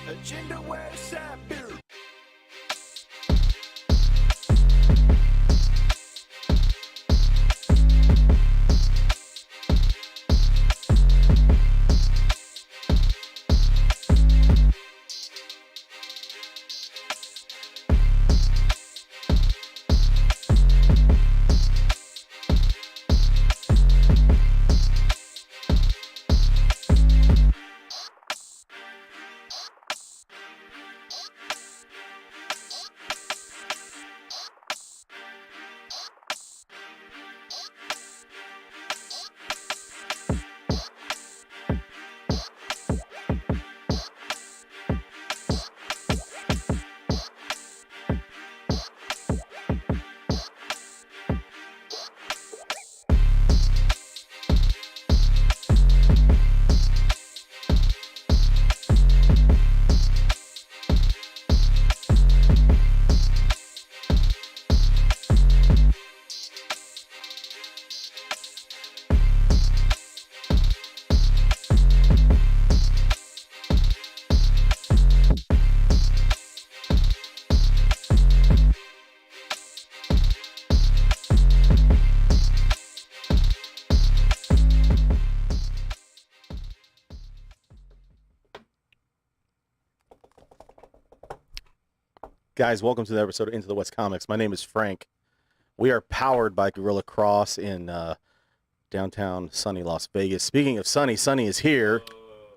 Agenda West Side Beer. Guys, welcome to the episode of Into the West Comics. My name is Frank. We are powered by Gorilla Cross in downtown sunny Las Vegas. Speaking of sunny, Sunny is here.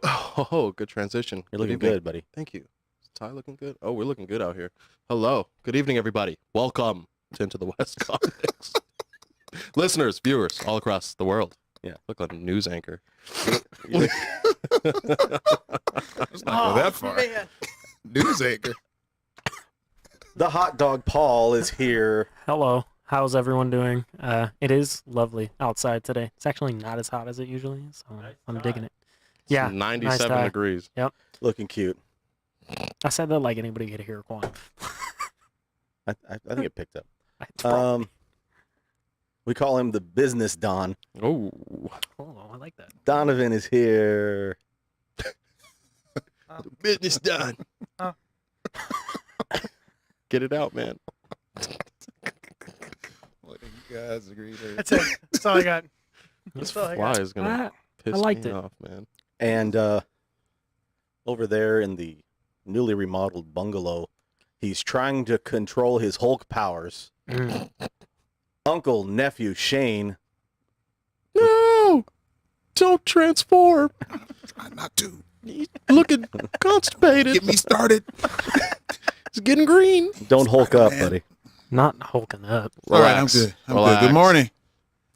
Oh, good transition. You're looking good, buddy. Thank you. Is Ty looking good? Oh, we're looking good out here. Hello. Good evening, everybody. Welcome to Into the West Comics. Listeners, viewers all across the world. Yeah, look like a news anchor. Let's not go that far. Man. News anchor. The hot dog Paul is here. Hello. How's everyone doing? It is lovely outside today. It's actually not as hot as it usually is, so I'm digging it. Yeah, 97 nice degrees. Yep. Looking cute. I said that like anybody could hear Quan. I think it picked up. We call him the Business Don. Oh, I like that. Donovan is here. business done. Get it out, man. What do you guys agree there? That's it. That's all I got. This That's all I fly got. is gonna piss liked me it. off, man. And over there in the newly remodeled bungalow, he's trying to control his Hulk powers. Uncle, nephew, Shane. No! Don't transform. Try not to. He's looking constipated. Get me started. It's getting green. Don't Hulk up, man. buddy. Not hulking up. All right, I'm Relax. good. I'm Relax. good. Good morning.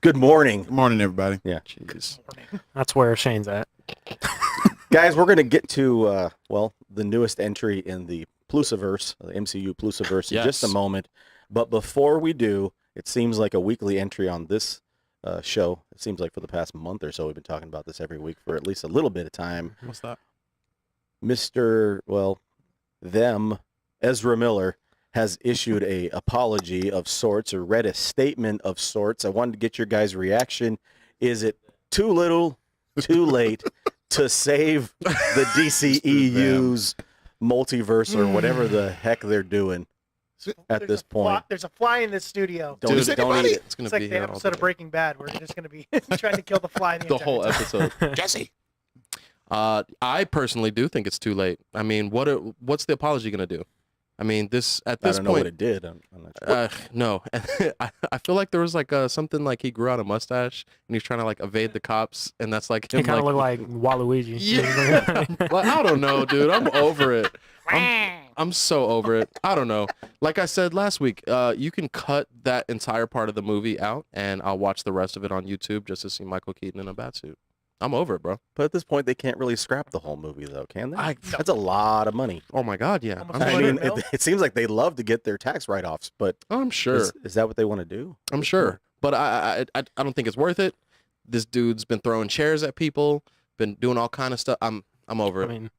Good morning. Good morning, everybody. Yeah. Jeez. That's where Shane's at. Guys, we're going to get to, the newest entry in the Plusiverse, the MCU Plusiverse in just a Yes. moment. But before we do, it seems like a weekly entry on this show. It seems like for the past month or so, we've been talking about this every week for at least a little bit of time. What's that? Ezra Miller has issued a apology of sorts or read a statement of sorts. I wanted to get your guys' reaction. Is it too little, too late to save the DCEU's multiverse or whatever the heck they're doing at There's this a fly- point? There's a fly in this studio. Don't Dude, eat it. It's gonna It's like be the here all episode the of Breaking Bad where they're just going to be trying to kill the fly the the entire whole time. episode. Jesse. I personally do think it's too late. I mean, what's the apology gonna do? I mean, at I this don't know what point, it did. I'm not sure. no. I feel like there was like something like he grew out a mustache and he's trying to like evade the cops, and that's like He him. kind of Like, looked like Waluigi. yeah. Well, I don't know, dude. I'm over it. I'm so over it. I don't know. Like I said last week, you can cut that entire part of the movie out, and I'll watch the rest of it on YouTube just to see Michael Keaton in a batsuit. I'm over it, bro. But at this point, they can't really scrap the whole movie, though, can they? I- That's a lot of money. Oh my God, yeah. Almost I'm I sure. mean, 200 mil? it seems like they love to get their tax write-offs, but I'm sure. is that what they want to do? I'm sure, but I don't think it's worth it. This dude's been throwing chairs at people, been doing all kind of stuff. I'm over I it. mean,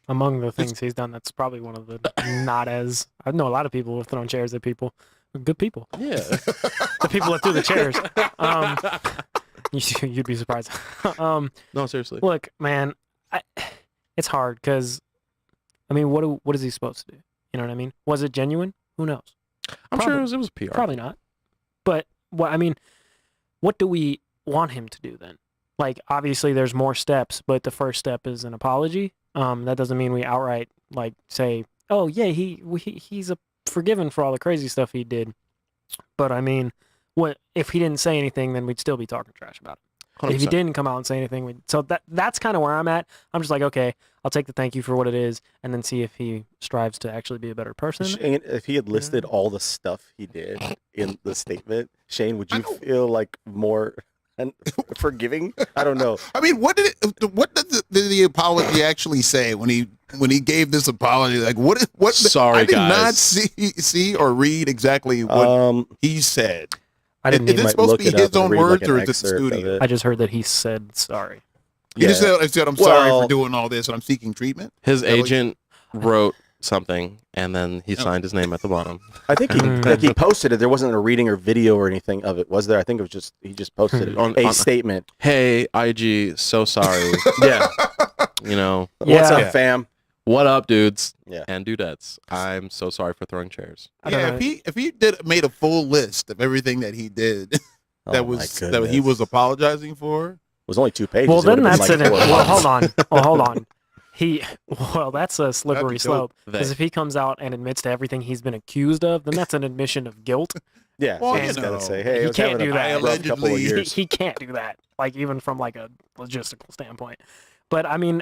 among the things he's done, that's probably one of the not as... I know a lot of people who have thrown chairs at people. Good people. Yeah. The people that threw the chairs. You'd be surprised. No, seriously. Look, man, it's hard because I mean, what is he supposed to do? You know what I mean? Was it genuine? Who knows? I'm sure it was PR. Probably not. But what do we want him to do then? Like, obviously, there's more steps, but the first step is an apology. That doesn't mean we outright like say, "Oh yeah, he's forgiven for all the crazy stuff he did." But I mean, what if he didn't say anything? Then we'd still be talking trash about it. 100%. If he didn't come out and say anything, so that's kind of where I'm at. I'm just like, okay, I'll take the thank you for what it is, and then see if he strives to actually be a better person. Shane, if he had listed all the stuff he did in the statement, Shane, would you feel like more forgiving? I don't know. I mean, what did the apology actually say when he gave this apology? Like, what? Sorry, I did not guys. see or read exactly what he said. I didn't Is even. it might supposed to look be it his up and own read, like, words, an or is it the excerpt of studio? it. I just heard that he said sorry. He just said, "I'm Well- sorry for doing all this, and I'm seeking treatment." His That what he- agent wrote something, and then he signed his name at the bottom. I think he posted it. There wasn't a reading or video or anything of it, was there? I think it was just he just posted it. On- Statement. Hey, IG, so sorry. Yeah. You know, What's Yeah. up, fam? what up, dudes Yeah. and dudettes? I'm so sorry for throwing chairs. I don't Yeah, know. if he made a full list of everything that he did Oh, that my he goodness. was apologizing for. It was only 2 pages. Well, It would've then been that's like it. 4 Well, months. hold on. That's a slippery That'd be dope. slope. Because They- if he comes out and admits to everything he's been accused of, then that's an admission of guilt. Yeah, Well, so you he's got know, to say, hey, he I was can't having do a that. rough couple of Allegedly. years. He can't do that. Like, even from like a logistical standpoint. But I mean,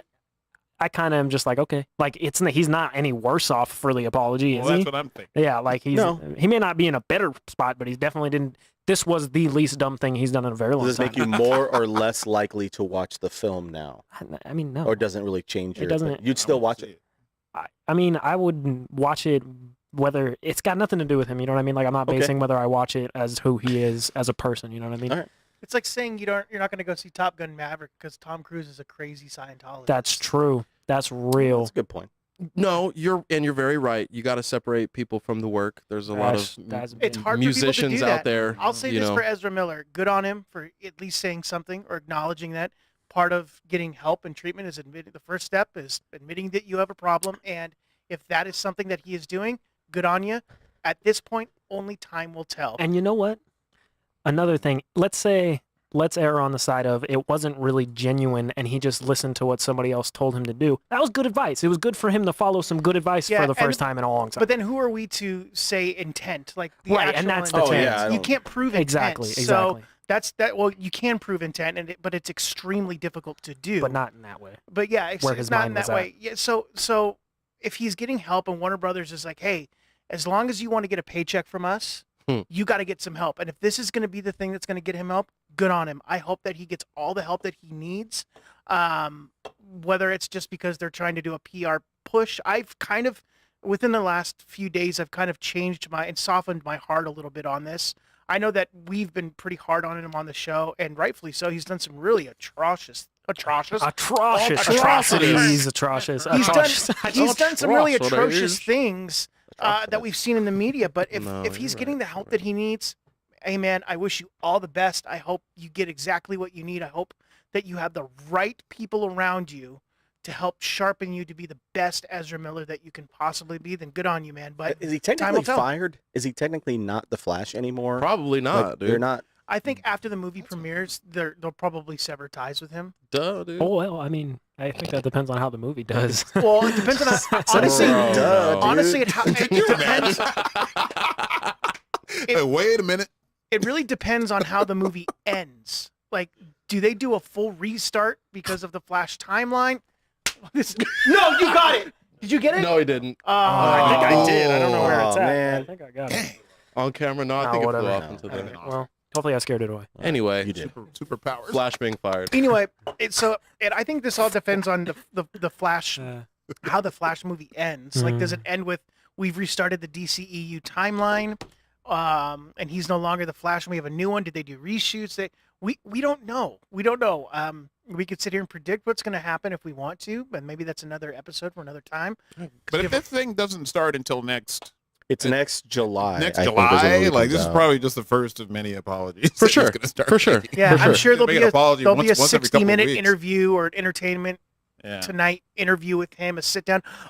I kind of am just like, okay, like he's not any worse off for the apology, is Well, he? that's what I'm thinking. Yeah, like No. he may not be in a better spot, but he's definitely didn't. This was the least dumb thing he's done in a very long Does this time. make you more or less likely to watch the film now? I mean, no. Or doesn't really change It your doesn't- opinion? You'd still watch it? I mean, I would watch it whether it's got nothing to do with him. You know what I mean? Like, I'm not Okay. basing whether I watch it as who he is as a person. You know what I mean? All right. It's like saying you're not going to go see Top Gun Maverick because Tom Cruise is a crazy Scientologist. That's true. That's real. That's a good point. No, you're very right. You got to separate people from the work. There's a lot of That's It's been- hard for people to musicians do out that. there. I'll say you this know. for Ezra Miller. Good on him for at least saying something or acknowledging that part of getting help and treatment is admitting. The first step is admitting that you have a problem, and if that is something that he is doing, good on you. At this point, only time will tell. And you know what? Another thing. Let's err on the side of it wasn't really genuine, and he just listened to what somebody else told him to do. That was good advice. It was good for him to follow some good advice Yeah, for the and- first time in a long time. But then who are we to say intent? Like the Right, and actual that's the intent. thing. yeah, I You don't- can't prove intent. exactly. So that's that. Well, you can prove intent, but it's extremely difficult to do. But not in that way. But yeah, it's where his not in mind that was at. way. Yeah. So if he's getting help and Warner Brothers is like, hey, as long as you want to get a paycheck from us, you got to get some help. And if this is going to be the thing that's going to get him help, good on him. I hope that he gets all the help that he needs. Whether it's just because they're trying to do a PR push, I've kind of within the last few days, I've kind of changed and softened my heart a little bit on this. I know that we've been pretty hard on him on the show, and rightfully so. He's done some really atrocious. Atrocious. Atrocities. Atrocious. He's done some really Atrocities. atrocious things that we've seen in the media. But if No, he's you're getting right, the help that he needs, hey man, I wish you all the best. I hope you get exactly what you need. I hope that you have the right people around you to help sharpen you to be the best Ezra Miller that you can possibly be. Then good on you, man. But Is he time technically will tell. fired? Is he technically not the Flash anymore? Probably Like, not, dude. they're not. I think after the movie premieres, they'll probably sever ties with him. Duh, dude. Oh well, I mean, I think that depends on how the movie does. Well, it depends on honestly. Bro, duh, Honestly, dude. it depends. Hey, wait a minute. It really depends on how the movie ends. Like, do they do a full restart because of the Flash timeline? No, you got it. Did you get it? No, he didn't. I think I did. I don't know where it's Oh, at. man. I think I got it. On camera, no, I Oh, think it whatever. flew off No. into All the. right, well, hopefully I scared it away. Anyway, You did. Superpowers. Flash being fired. Anyway, I think this all depends on the Flash, how the Flash movie ends. Like, does it end with we've restarted the DCEU timeline, and he's no longer the Flash, and we have a new one? Did they do reshoots? We don't know. We don't know. We could sit here and predict what's going to happen if we want to, but maybe that's another episode for another time. But if this thing doesn't start until next Next July. I think, is when July, it like comes this is out. probably just the first of many apologies. For that he's sure. gonna start For sure. making. Yeah, For I'm sure. sure there'll Make be an a apology there'll be a once every couple 60-minute weeks. interview or entertainment tonight interview with him,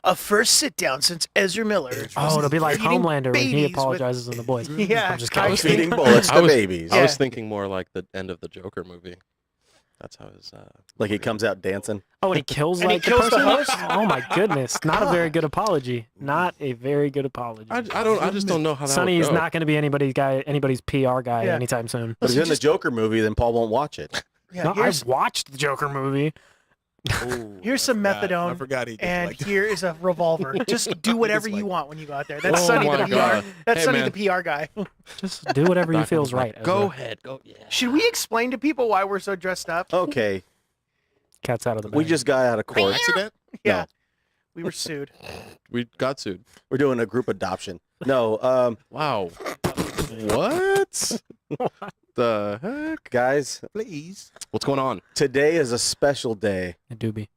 a first sit down since Ezra Miller. Oh, it'll be like Feeding Homelander when he babies apologizes in The Boys. Yeah, I'm just I kidding. was Feeding bullets to babies. I was thinking more like the end of the Joker movie. That's how his Like he comes out dancing. Oh, and he kills And he like kills the the person? host? Oh my goodness! Not a very good apology. Not a very good apology. I just don't know how that Sonny would is go. not going to be anybody's PR guy Yeah. anytime soon. But if he's in the Joker movie, then Paul won't watch it. Yeah, No, here's, I've watched the Joker movie. here's some I methadone, forgot he did and like that. here is a revolver. Just do whatever you want when you go out there. That's Sonny my the PR. God. That's Hey, Sonny man. the PR guy. Just do whatever you Back feels on the right. mic. Go Ezra. ahead. Go. Yeah. Should we explain to people why we're so dressed up? Okay, Cat's out of the bag. we just got out of court. Accident? Yeah, we were sued. We got sued. We're doing a group adoption. No, Wow. What? The heck? guys, Please. What's going on? today is a special day. It do be.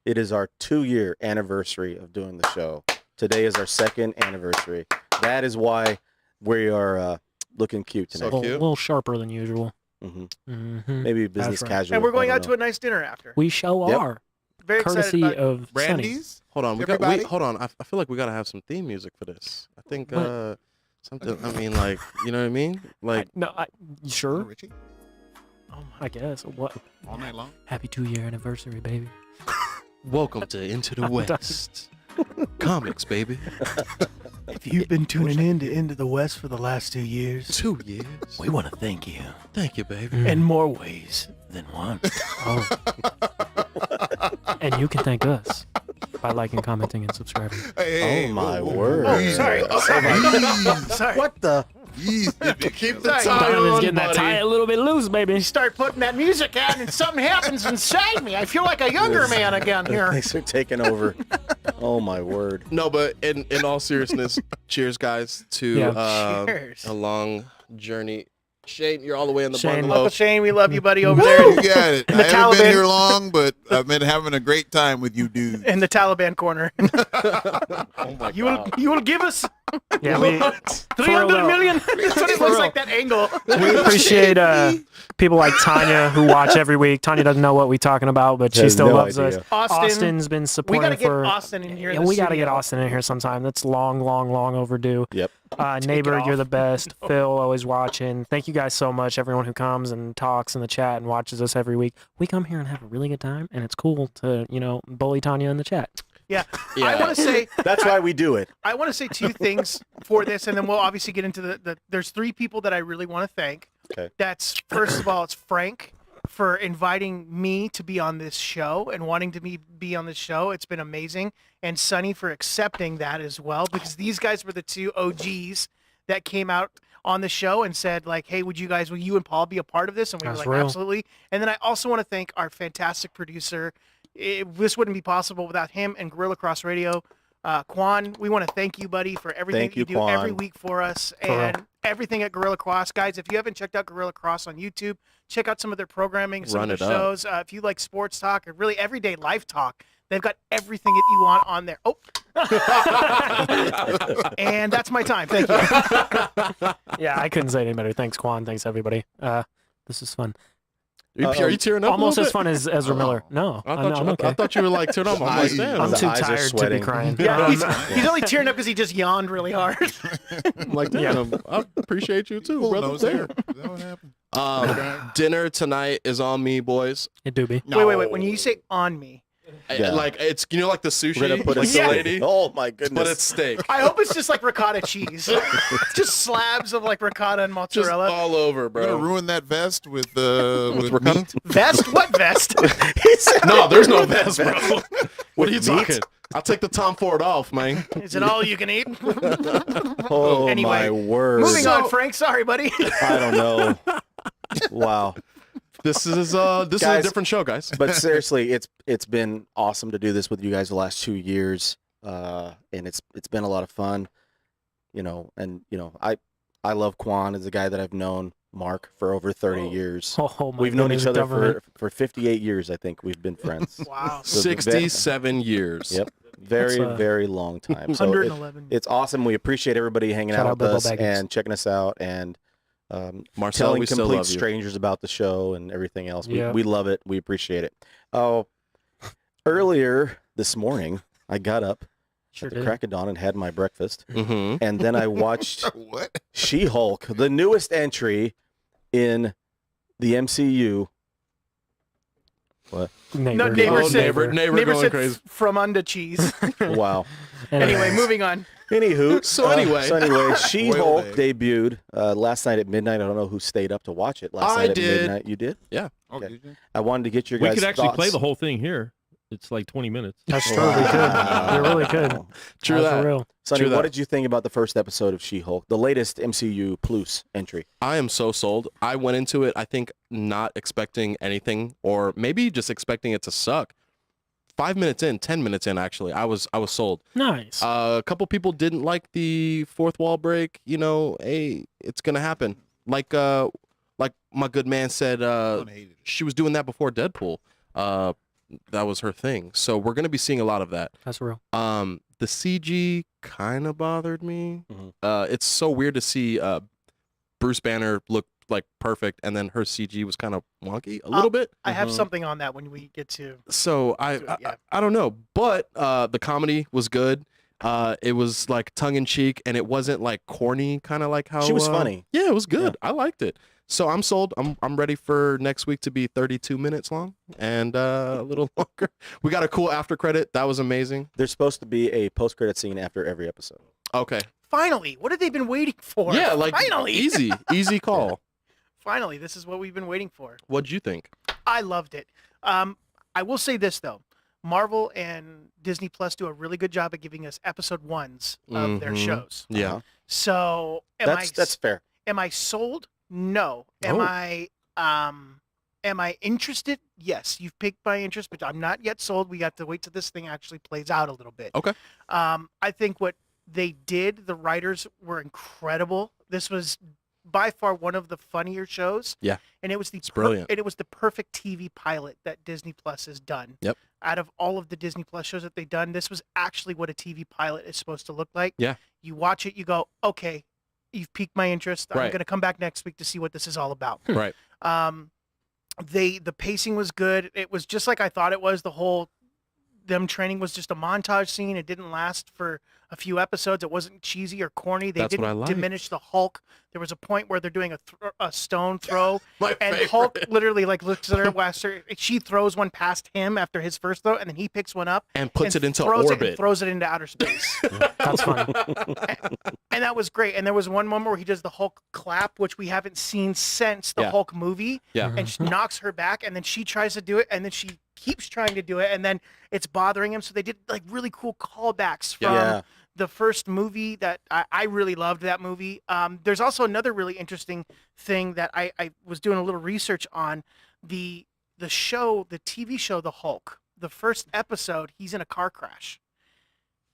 It is our 2-year anniversary of doing the show. Today is our 2nd anniversary. That is why we are looking cute So tonight. A cute. little sharper than usual. hmm Mm-hmm. Maybe business right. casual. And we're going I out don't to a nice dinner after. We show Yep. are Very excited courtesy about it. of Sonny. Brandy's? Hold on. Everybody? Hold on. I feel like we gotta have some theme music for this. I think What? something. I mean, like, you know what I mean? Like, You sure? Richie? Oh my. I guess. What? All night long? Happy 2-year anniversary, baby. welcome to Into the I'm done. West. Comics, baby. If you've been tuning in to Into the West for the last 2 years, 2 years. we want to thank you Thank you, baby. Mm. in more ways than one. Oh. And you can thank us by liking, commenting, and subscribing. Oh, my word. Oh, sorry. Sorry. What the? Keep the Sorry. tie Donovan's on, getting that tie buddy. a little bit loose, baby. You start putting that music on and something happens inside me. I feel like a younger man again here. Thanks for taking over. Oh, my word. No, but in all seriousness, cheers, guys, to Yeah. Cheers. a long journey. Shane, you're all the way in the Shane. bungalow. Uncle Shane, we love you, buddy, over there You got it. And the I haven't been Taliban. here long, but I've been having a great time with you dudes. in the Taliban corner. Oh my God. You will give us Yeah, we 300 real. million. That's what it looks like, that angle. we appreciate people like Tanya who watch every week. Tanya doesn't know what we're talking about, but she Has still no loves idea. us. Austin, Austin's been we supporting got to get for. Austin in here. in And the we got to get studio. Austin in here sometime. That's long overdue. Yep. Neighbor, it you're off. the best. Phil, always watching. Thank you guys so much, everyone who comes and talks in the chat and watches us every week. We come here and have a really good time, and it's cool to, bully Tanya in the chat. Yeah. Yeah. I want to say That's why we do it. I want to say 2 things for this, and then we'll obviously get into the there's 3 people that I really want to thank. Okay. That's, first of all, it's Frank for inviting me to be on this show and wanting to be on this show. It's been amazing. And Sonny for accepting that as well, because these guys were the 2 OGs that came out on the show and said, like, hey, will you and Paul be a part of this? And we That's were like, real. absolutely. And then I also want to thank our fantastic producer. This wouldn't be possible without him and Gorilla Cross Radio. Quan, we want to thank you, buddy, for everything Thank that you you, do every Quan. week for us, For real. and everything at Gorilla Cross. Guys, if you haven't checked out Gorilla Cross on YouTube, check out some of their programming, some Run of their it up. shows. If you like sports talk or really everyday life talk, they've got everything that you want on there. Oh. And that's my time. Thank you. Yeah, I couldn't say it any better. Thanks, Quan. Thanks, everybody. This is fun. Are you tearing up? Almost a as little fun as Ezra Miller. No, bit? I'm okay. I thought you were like tearing up. I'm like, damn. I'm The too eyes are tired to be sweating. crying. Yeah, he's only tearing up because he just yawned really hard. I'm like, damn. I appreciate you too, Full brother. nose hair. Is that what happened? Dinner tonight is on me, boys. It do be. Wait. When you say on me, Yeah. Like it's like the sushi, We're gonna put like a the Yeah. lady, Oh my goodness. but it's steak. I hope it's just like ricotta cheese. Just slabs of like ricotta and Just mozzarella. all over, We're gonna bro. ruin that vest with with ricotta? meat. Vest? What vest? No, there's no vest, bro. What are you With talking? meat? I'll take the Tom Ford off, man. Is it all you can eat? Oh Anyway, my word. Moving on, Frank. Sorry, buddy. I don't know. Wow. This is a Guys, different show, guys. But seriously, it's been awesome to do this with you guys the last 2 years, and it's been a lot of fun, I love Quan as a guy that I've known Mark for over 30 years. Oh my We've known goodness, each other government. for 58 years. I think we've been friends. Wow. So the vet- 67 years. Yep, very That's, very long time. So 111. it's awesome. We appreciate everybody hanging Shout out out with Bilbo us Baggins. and checking us out and Marcel, telling we still complete love you. strangers about the show and everything else. Yeah. We love it. We appreciate it. Oh, Earlier this morning, I got up Sure at the did. crack of dawn and had my breakfast, Mm-hmm. and then I watched What? She-Hulk, the newest entry in the MCU. What? Neighbor. neighbor Oh, said- neighbor Neighbor going said crazy. from under cheese. Wow. Anyway, moving on. Anywho, So anyway. She-Hulk leg. debuted last night at midnight. I don't know who stayed up to watch it last I night at did. midnight. You did? Oh, Okay. did you? I wanted to get your We guys' could actually thoughts. play the whole thing here. It's like 20 minutes. That's true. We could. We really could. True That's that. for real. Sonny, True that. what did you think about the first episode of She-Hulk, the latest MCU Plus entry? I am so sold. I went into it, I think, not expecting anything, or maybe just expecting it to suck. 5 minutes in, 10 minutes in, actually, I was sold. Nice. A couple people didn't like the fourth wall break. You know, hey, it's gonna happen. Like my good man said, Everyone hated it. she was doing that before Deadpool. That was her thing. So we're gonna be seeing a lot of that. That's real. The CG kind of bothered me. Mhm. It's so weird to see Bruce Banner look like perfect, and then her CG was kind of wonky a little bit. I have Mhm. something on that when we get to. So Yeah. I don't know, but the comedy was good. It was like tongue in cheek, and it wasn't like corny, kind of like how She was funny. Yeah, it was good. I liked it. So I'm sold. I'm ready for next week to be 32 minutes long and a little longer. We got a cool after credit. That was amazing. There's supposed to be a post-credit scene after every episode. Okay. Finally, what have they been waiting for? Yeah, like finally, easy call. finally, this is what we've been waiting for. What'd you think? I loved it. I will say this though, Marvel and Disney Plus do a really good job at giving us episode ones of their Mhm. shows. Yeah. Uh-huh. So That's fair. am I sold? No. Am Oh. I interested? Yes. You've piqued my interest, but I'm not yet sold. We got to wait till this thing actually plays out a little bit. Okay. I think what they did, the writers were incredible. This was by far one of the funnier shows. Yeah. And it was the brilliant. and it was the perfect TV pilot that Disney Plus has done. Yep. Out of all of the Disney Plus shows that they've done, this was actually what a TV pilot is supposed to look like. Yeah. You watch it, you go, okay, you've piqued my interest. I'm Right. going to come back next week to see what this is all about. Right. The pacing was good. It was just like I thought it was. The whole them training was just a montage scene. It didn't last for a few episodes. It wasn't cheesy or corny. They That's what I didn't liked. diminish the Hulk. There was a point where they're doing a stone throw, My and favorite. Hulk literally like looks at her, whilst she throws one past him after his first throw, and then he picks one up and puts and it into throws orbit. it and throws it into outer space. That's funny. And that was great. And there was one moment where he does the Hulk clap, which we haven't seen since the Yeah. Hulk movie. Yeah. And she knocks her back, and then she tries to do it, and then she keeps trying to do it, and then it's bothering him. So they did like really cool callbacks from Yeah. the first movie that I really loved that movie. There's also another really interesting thing that I was doing a little research on. The show, the TV show, The Hulk, the first episode, he's in a car crash.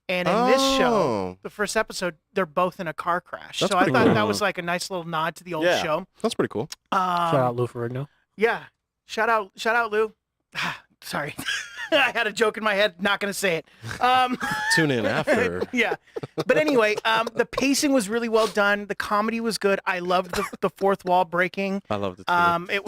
And in this show, Oh. the first episode, they're both in a car crash. That's so I pretty thought cool. that was like a nice little nod to the old Yeah. show. That's pretty cool. Shout out Lou Ferrigno. Yeah. Shout out, Lou. Sorry. I had a joke in my head, not going to say it. Tune in after. Yeah. But anyway, the pacing was really well done. The comedy was good. I loved the fourth wall breaking. I love it. Too. It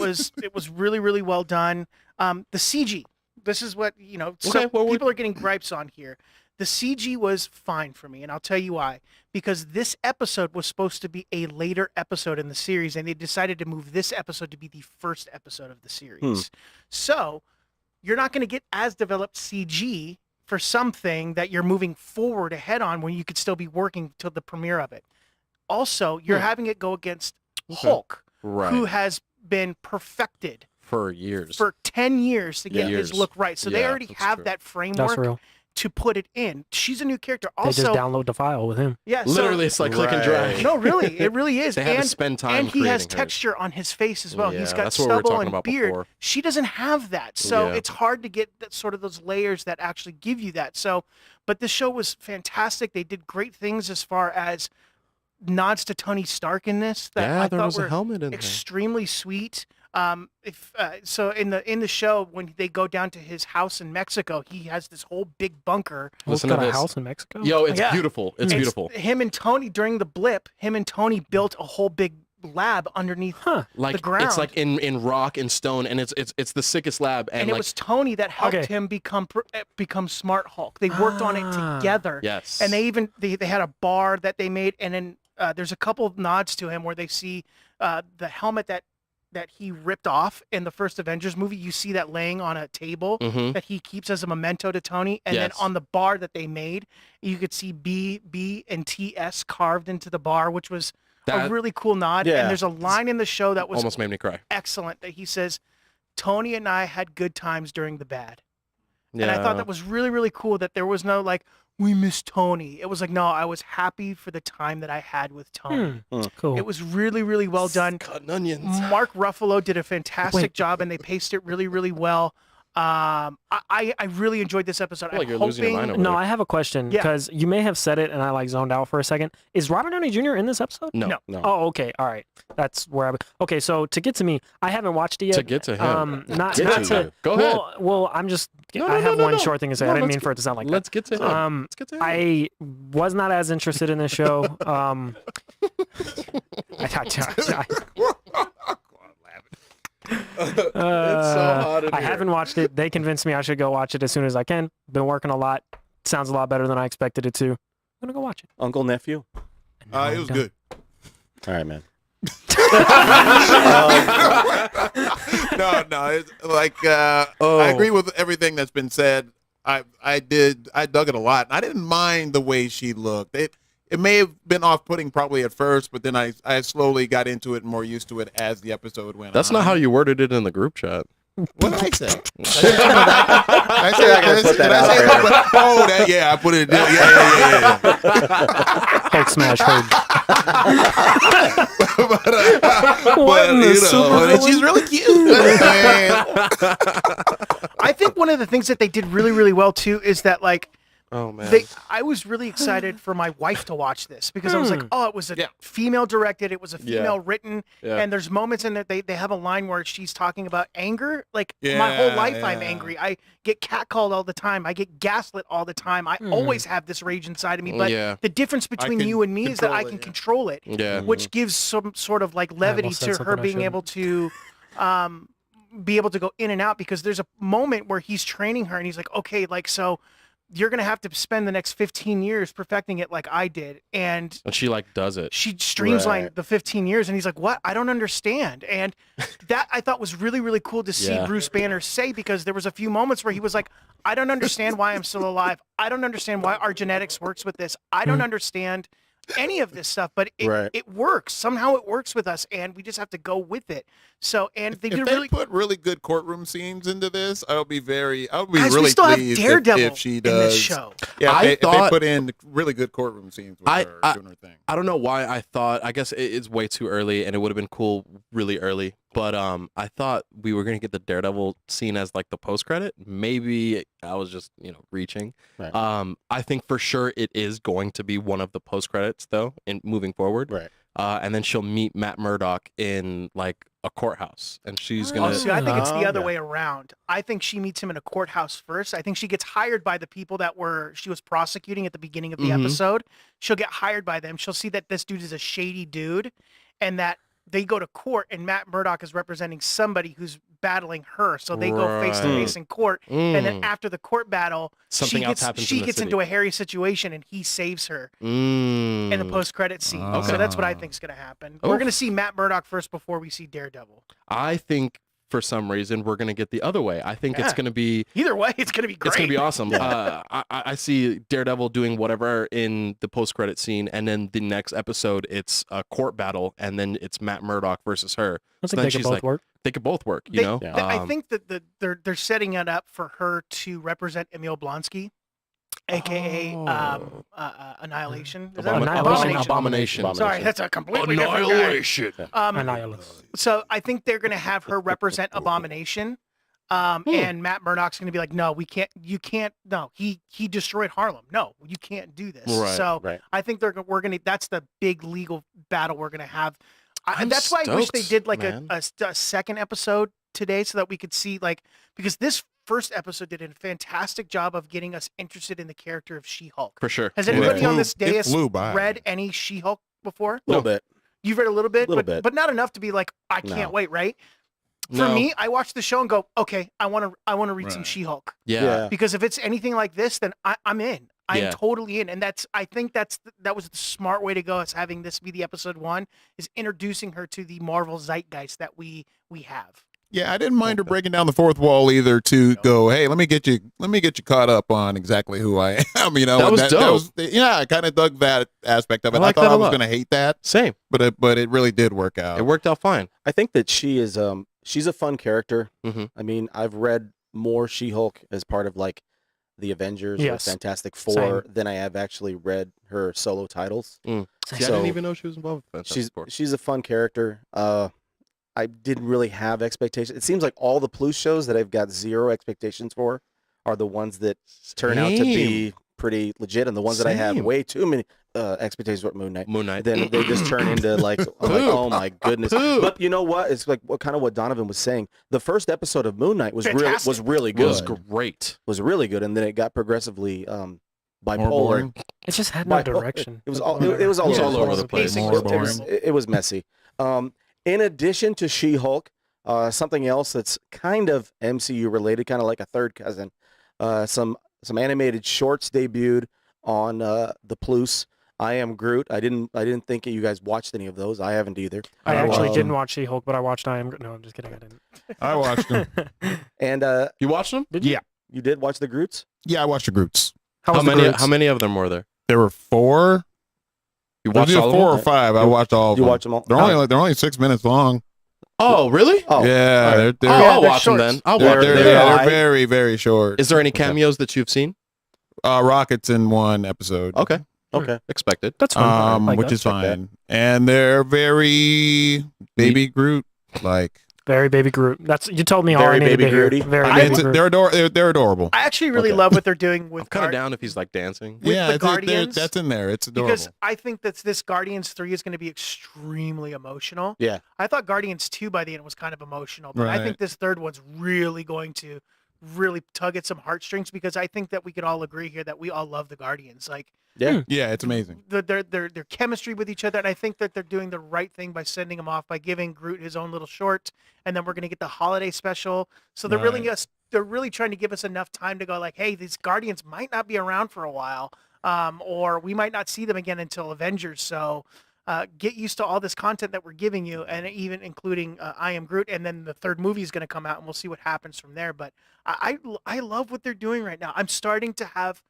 was really, really well done. The CG. This is what, Okay, well, people are getting gripes on here. The CG was fine for me, and I'll tell you why. Because this episode was supposed to be a later episode in the series, and they decided to move this episode to be the first episode of the series. So you're not going to get as developed CG for something that you're moving forward ahead on when you could still be working till the premiere of it. Also, you're having it go against Hulk, right. who has been perfected For years. for 10 years to get his Years. look right. So they Yeah, already that's have true. that That's framework real. to put it in. She's a new character. They just Also, download the file with him. yeah, so- Literally, it's like click and drag. Right. no, really, it really is. They had to and spend time and he has creating hers. texture on his face as well. Yeah, He's got that's what we were stubble talking and about beard. before. She doesn't have that, so Yeah. it's hard to get that sort of those layers that actually give you that. So, but the show was fantastic. They did great things as far as nods to Tony Stark in this that Yeah, I there thought was a were helmet in there. extremely sweet. So in the show, when they go down to his house in Mexico, he has this whole big bunker. Who's Listen got to a this. house in Mexico? Yo, it's Yeah. beautiful. It's beautiful. Him and Tony during the blip. Him and Tony built a whole big lab underneath Like the ground. it's like in rock and stone, and it's the sickest lab. and And it like was Tony that helped Okay. him become Smart Hulk. They worked on it together. yes, And they even they had a bar that they made, and then there's a couple of nods to him where they see the helmet that he ripped off in the first Avengers movie. You see that laying on a table Mhm. that he keeps as a memento to Tony, and then Yes. on the bar that they made, you could see B and TS carved into the bar, which was a that really cool nod. Yeah. And there's a line in the show that was almost made me cry. excellent that he says, "Tony and I had good times during the bad." Yeah. And I thought that was really, really cool that there was no like, we miss Tony. It was like, no, I was happy for the time that I had with Tony. Cool. It was really, really well done. Cutting onions. Mark Ruffalo did a fantastic Wait. job, and they paced it really, really well. I really enjoyed this episode. feel like I'm you're losing your hoping- mind over No, there. I have a question Yeah. because you may have said it and I like zoned out for a second. Is Robert Downey Jr. in this episode? No. No. No. Oh, okay. All right. That's where okay, so to get to me, I haven't watched it yet. To get to him. Not Get not to to you. Go ahead. Well, I'm just No, I no, have no, one no. short thing to say. No, I didn't let's mean for it to sound like Let's get to him. Let's get to him. I was not as interested in this show. It's so hot in I here. haven't watched it. They convinced me I should go watch it as soon as I can. Been working a lot. Sounds a lot better than I expected it to. I'm gonna go watch it. Uncle, nephew. And now It I'm was done. good. All right, man. No, it's like Oh. I agree with everything that's been said. I dug it a lot. I didn't mind the way she looked. It may have been off-putting probably at first, but then I slowly got into it and more used to it as the episode went That's on. not how you worded it in the group chat. What did I say? I You're not gonna put that out there. I put it. Yeah. Hulk smash heard. But in the you super know, villain? she's really cute. I think one of the things that they did really, really well too is that like Oh man. I was really excited for my wife to watch this because I was like, oh, it was a Yeah. female directed, it was a female written, Yeah. and there's moments in it they have a line where she's talking about anger. Like my whole life I'm Yeah. angry. I get catcalled all the time. I get gaslit all the time. I always have this rage inside of me. But Yeah. the difference between can you and me is that I control can it, yeah. control it, Yeah. which gives some sort of like levity almost said to her something I being able to be able to go in and out, because there's a moment where he's training her and he's like, okay, like, so you're going to have to spend the next 15 years perfecting it like I did. And And she like does it. she streamlined Right. the 15 years, and he's like, what? I don't understand. And that I thought was really, really cool to see Yeah. Bruce Banner say, because there was a few moments where he was like, I don't understand why I'm still alive. I don't understand why our genetics works with this. I don't understand any of this stuff, but it, Right. it works. Somehow it works with us, and we just have to go with it. So, and they If did they really put really good courtroom scenes into this, I'll be Guys, really we still have pleased Daredevil if she in does. this show. Yeah, I if they thought- put in really good courtroom scenes with her doing her thing. I don't know why I thought. I guess it's way too early, and it would have been cool really early. But I thought we were gonna get the Daredevil scene as like the post credit. Maybe I was just reaching. Right. I think for sure it is going to be one of the post credits though, in moving forward. Right. And then she'll meet Matt Murdock in like a courthouse, and she's Oh, gonna. see, I think it's the other yeah. way around. I think she meets him in a courthouse first. I think she gets hired by the people that she was prosecuting at the beginning of the Mhm. episode. She'll get hired by them. She'll see that this dude is a shady dude, and that they go to court, and Matt Murdock is representing somebody who's battling her. So they go face to Right. face in court, and then Mm. after the court battle, Something she else gets happens she in the gets city. into a hairy situation, and he saves her Mm. in the post credit scene. Okay. So that's what I think is going to happen. Oh. We're going to see Matt Murdock first before we see Daredevil. I think for some reason we're gonna get the other way. I think it's Yeah. gonna be. Either way, it's going to be great. It's gonna be awesome. I see Daredevil doing whatever in the post-credit scene, and then the next episode it's a court battle, and then it's Matt Murdock versus her. I So think then they could she's both like, work. They could both work, you know. Yeah. I think that they're setting it up for her to represent Emil Blonsky, aka Oh. Annihilation. Is that Annihilation. Abomination. Sorry, that's a completely different guy. Annihilation. Annihilus. So I think they're going to have her represent Abomination, and Matt Murdock's going to be like, "No, we can't. You can't. No, he destroyed Harlem. No, you can't do this." Right, so right. I think we're going to. That's the big legal battle we're going to have. I'm And that's why I wish they stoked, did like man. a second episode today, so that we could see because this first episode did a fantastic job of getting us interested in the character of She-Hulk. For sure. Has Yeah. anybody on flew- this it dais flew by. read any She-Hulk before? A little bit. You've read a little bit, Little bit. but not enough to be like, I can't No. wait, right? For No. me, I watch the show and go, okay, I want to read some Right. She-Hulk. Yeah. Because if it's anything like this, then I'm in. I'm Yeah. totally in, and I think that was the smart way to go. Is having this be the episode 1, is introducing her to the Marvel zeitgeist that we have. Yeah, I didn't mind her breaking down the fourth wall either to go, hey, let me get you caught up on exactly who I am. You know, That was dope. I kind of dug that aspect of it. I like thought that a I was lot. going to hate that, Same. but it really did work out. It worked out fine. I think that she is she's a fun character. Mhm. I mean, I've read more She-Hulk as part of like the Avengers or Yes. Fantastic Four than I have actually read her solo titles. See, I So- didn't even know she was involved with Fantastic Four. She's a fun character. I didn't really have expectations. It seems like all the Plus shows that I've got zero expectations for are the ones that turn out to be pretty legit, and the ones that I have Same. way too many expectations for Moon Knight. Moon Knight. Then they just turn into like, I'm like, oh my goodness. Poop. But you know what? It's like what Donovan was saying. The first episode of Moon Knight was Fantastic. really It was good. great. Was really good, and then it got progressively More bipolar. boring. It just had no Bipolar. direction. It was all it was all It was all over over the place. More boring. It was messy. In addition to She-Hulk, something else that's kind of MCU related, kind of like a third cousin. Some animated shorts debuted on the Plus. I Am Groot. I didn't think you guys watched any of those. I haven't either. I actually Um, didn't watch She-Hulk, but I watched I Am. No, I'm just kidding. I didn't. I watched them. And You watched them? Did you? Yeah. you did watch the Groots? Yeah, I watched the Groots. How How was the many? Groots? How many of them were there? There were 4. You Was watched it all 4 of or them? 5? I You- watched all of You them. watch them all? They're only 6 minutes long. Oh, really? Oh, Yeah, all right. they're Oh, Yeah, I'll they're watch them shorts. then. I'll they're, watch they're, them. they're- they're I- very, very short. Is there any cameos that you've seen? Rockets in one episode. Okay, Okay. expected. That's fun. Like Which that. is fine. And they're very baby Groot like. Very baby Groot. That's you told me all Very I needed baby to hear. Grooty. Very I- baby It's, Groot. they're adorable. I actually really Okay. love what they're doing with I'm kind of down if he's like dancing. with Yeah, the they're- Guardians, that's in there. It's adorable. because I think that this Guardians 3 is going to be extremely emotional. Yeah. I thought Guardians 2 by the end was kind of emotional, but I Right. think this third one's really going to really tug at some heartstrings, because I think that we could all agree here that we all love the Guardians. Like Yeah. Yeah, it's amazing. their chemistry with each other, and I think that they're doing the right thing by sending him off, by giving Groot his own little short, and then we're going to get the holiday special. So they're really trying to give us enough time to go like, hey, these Guardians might not be around for a while, or we might not see them again until Avengers. So get used to all this content that we're giving you, and even including I Am Groot, and then the third movie is going to come out, and we'll see what happens from there. But I love what they're doing right now. I'm starting to have.